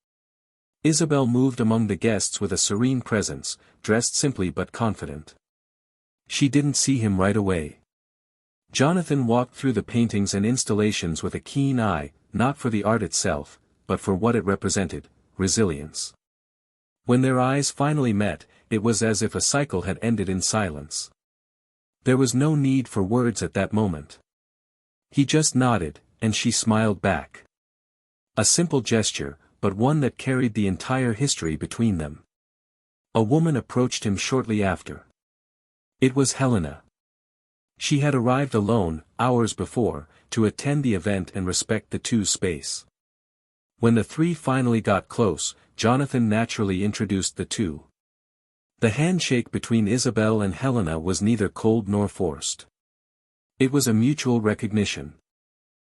Isabel moved among the guests with a serene presence, dressed simply but confident. She didn't see him right away. Jonathan walked through the paintings and installations with a keen eye, not for the art itself, but for what it represented, resilience. When their eyes finally met, it was as if a cycle had ended in silence. There was no need for words at that moment. He just nodded, and she smiled back. A simple gesture, but one that carried the entire history between them. A woman approached him shortly after. It was Helena. She had arrived alone, hours before, to attend the event and respect the two's space. When the three finally got close, Jonathan naturally introduced the two. The handshake between Isabel and Helena was neither cold nor forced. It was a mutual recognition.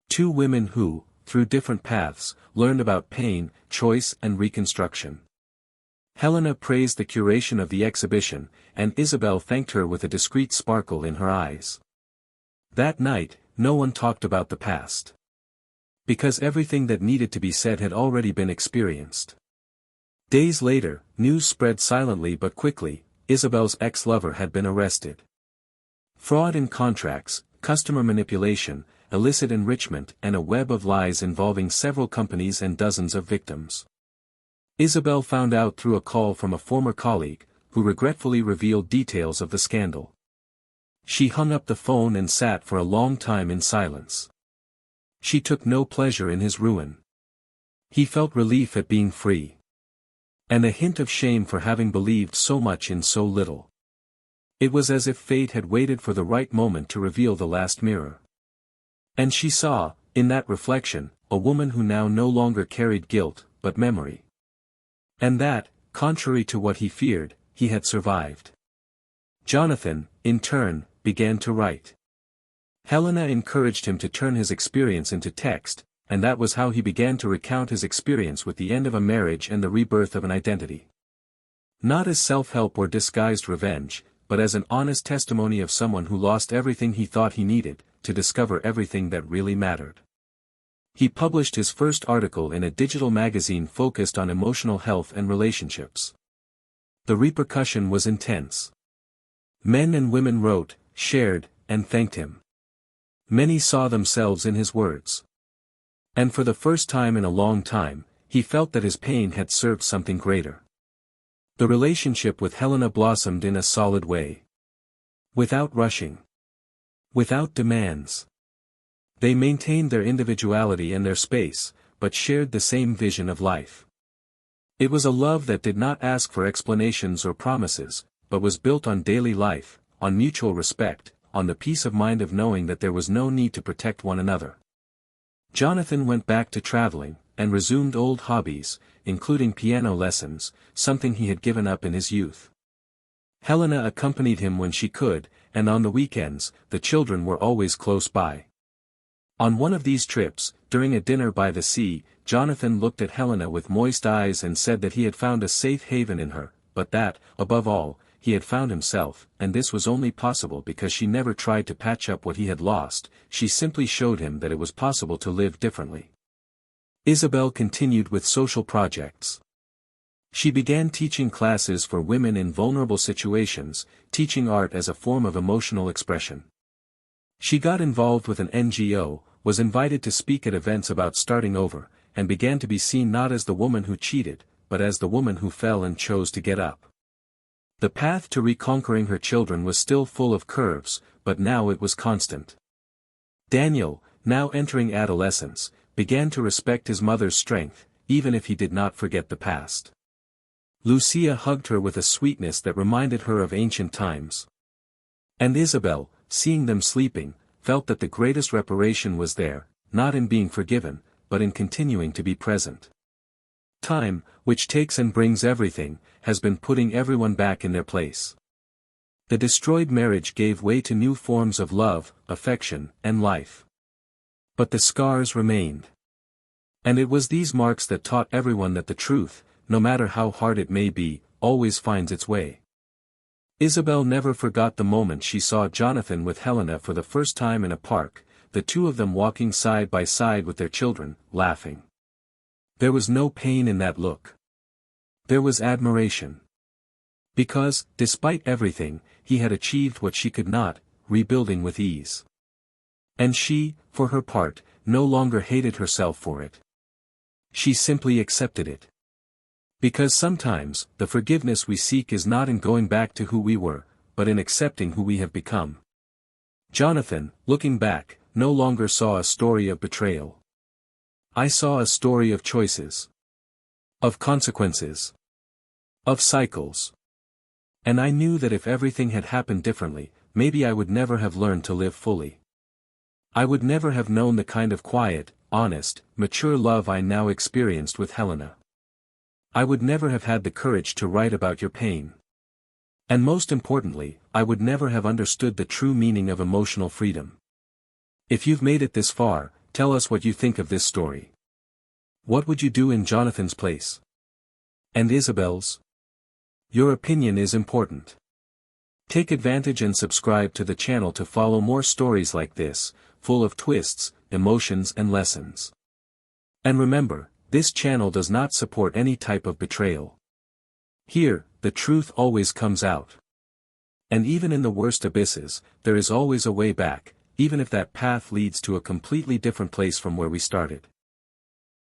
Two women who, through different paths, learned about pain, choice and reconstruction. Helena praised the curation of the exhibition, and Isabel thanked her with a discreet sparkle in her eyes. That night, no one talked about the past. Because everything that needed to be said had already been experienced. Days later, news spread silently but quickly: Isabel's ex-lover had been arrested. Fraud in contracts, customer manipulation, illicit enrichment and a web of lies involving several companies and dozens of victims. Isabel found out through a call from a former colleague, who regretfully revealed details of the scandal. She hung up the phone and sat for a long time in silence. She took no pleasure in his ruin. He felt relief at being free. And a hint of shame for having believed so much in so little. It was as if fate had waited for the right moment to reveal the last mirror. And she saw, in that reflection, a woman who now no longer carried guilt, but memory. And that, contrary to what he feared, he had survived. Jonathan, in turn, began to write. Helena encouraged him to turn his experience into text, and that was how he began to recount his experience with the end of a marriage and the rebirth of an identity. Not as self-help or disguised revenge, but as an honest testimony of someone who lost everything he thought he needed, to discover everything that really mattered. He published his first article in a digital magazine focused on emotional health and relationships. The repercussion was intense. Men and women wrote, shared, and thanked him. Many saw themselves in his words. And for the first time in a long time, he felt that his pain had served something greater. The relationship with Helena blossomed in a solid way. Without rushing. Without demands. They maintained their individuality and their space, but shared the same vision of life. It was a love that did not ask for explanations or promises, but was built on daily life, on mutual respect, on the peace of mind of knowing that there was no need to protect one another. Jonathan went back to traveling, and resumed old hobbies, including piano lessons, something he had given up in his youth. Helena accompanied him when she could, and on the weekends, the children were always close by. On one of these trips, during a dinner by the sea, Jonathan looked at Helena with moist eyes and said that he had found a safe haven in her, but that, above all, he had found himself, and this was only possible because she never tried to patch up what he had lost, she simply showed him that it was possible to live differently. Isabel continued with social projects. She began teaching classes for women in vulnerable situations, teaching art as a form of emotional expression. She got involved with an NGO, was invited to speak at events about starting over, and began to be seen not as the woman who cheated, but as the woman who fell and chose to get up. The path to reconquering her children was still full of curves, but now it was constant. Daniel, now entering adolescence, began to respect his mother's strength, even if he did not forget the past. Lucia hugged her with a sweetness that reminded her of ancient times. And Isabel, seeing them sleeping, felt that the greatest reparation was there, not in being forgiven, but in continuing to be present. Time, which takes and brings everything, has been putting everyone back in their place. The destroyed marriage gave way to new forms of love, affection, and life. But the scars remained. And it was these marks that taught everyone that the truth, no matter how hard it may be, always finds its way. Isabel never forgot the moment she saw Jonathan with Helena for the first time in a park, the two of them walking side by side with their children, laughing. There was no pain in that look. There was admiration. Because, despite everything, he had achieved what she could not, rebuilding with ease. And she, for her part, no longer hated herself for it. She simply accepted it. Because sometimes, the forgiveness we seek is not in going back to who we were, but in accepting who we have become. Jonathan, looking back, no longer saw a story of betrayal. I saw a story of choices. Of consequences. Of cycles. And I knew that if everything had happened differently, maybe I would never have learned to live fully. I would never have known the kind of quiet, honest, mature love I now experienced with Helena. I would never have had the courage to write about your pain. And most importantly, I would never have understood the true meaning of emotional freedom. If you've made it this far, tell us what you think of this story. What would you do in Jonathan's place? And Isabel's? Your opinion is important. Take advantage and subscribe to the channel to follow more stories like this, full of twists, emotions and lessons. And remember, this channel does not support any type of betrayal. Here, the truth always comes out. And even in the worst abysses, there is always a way back, even if that path leads to a completely different place from where we started.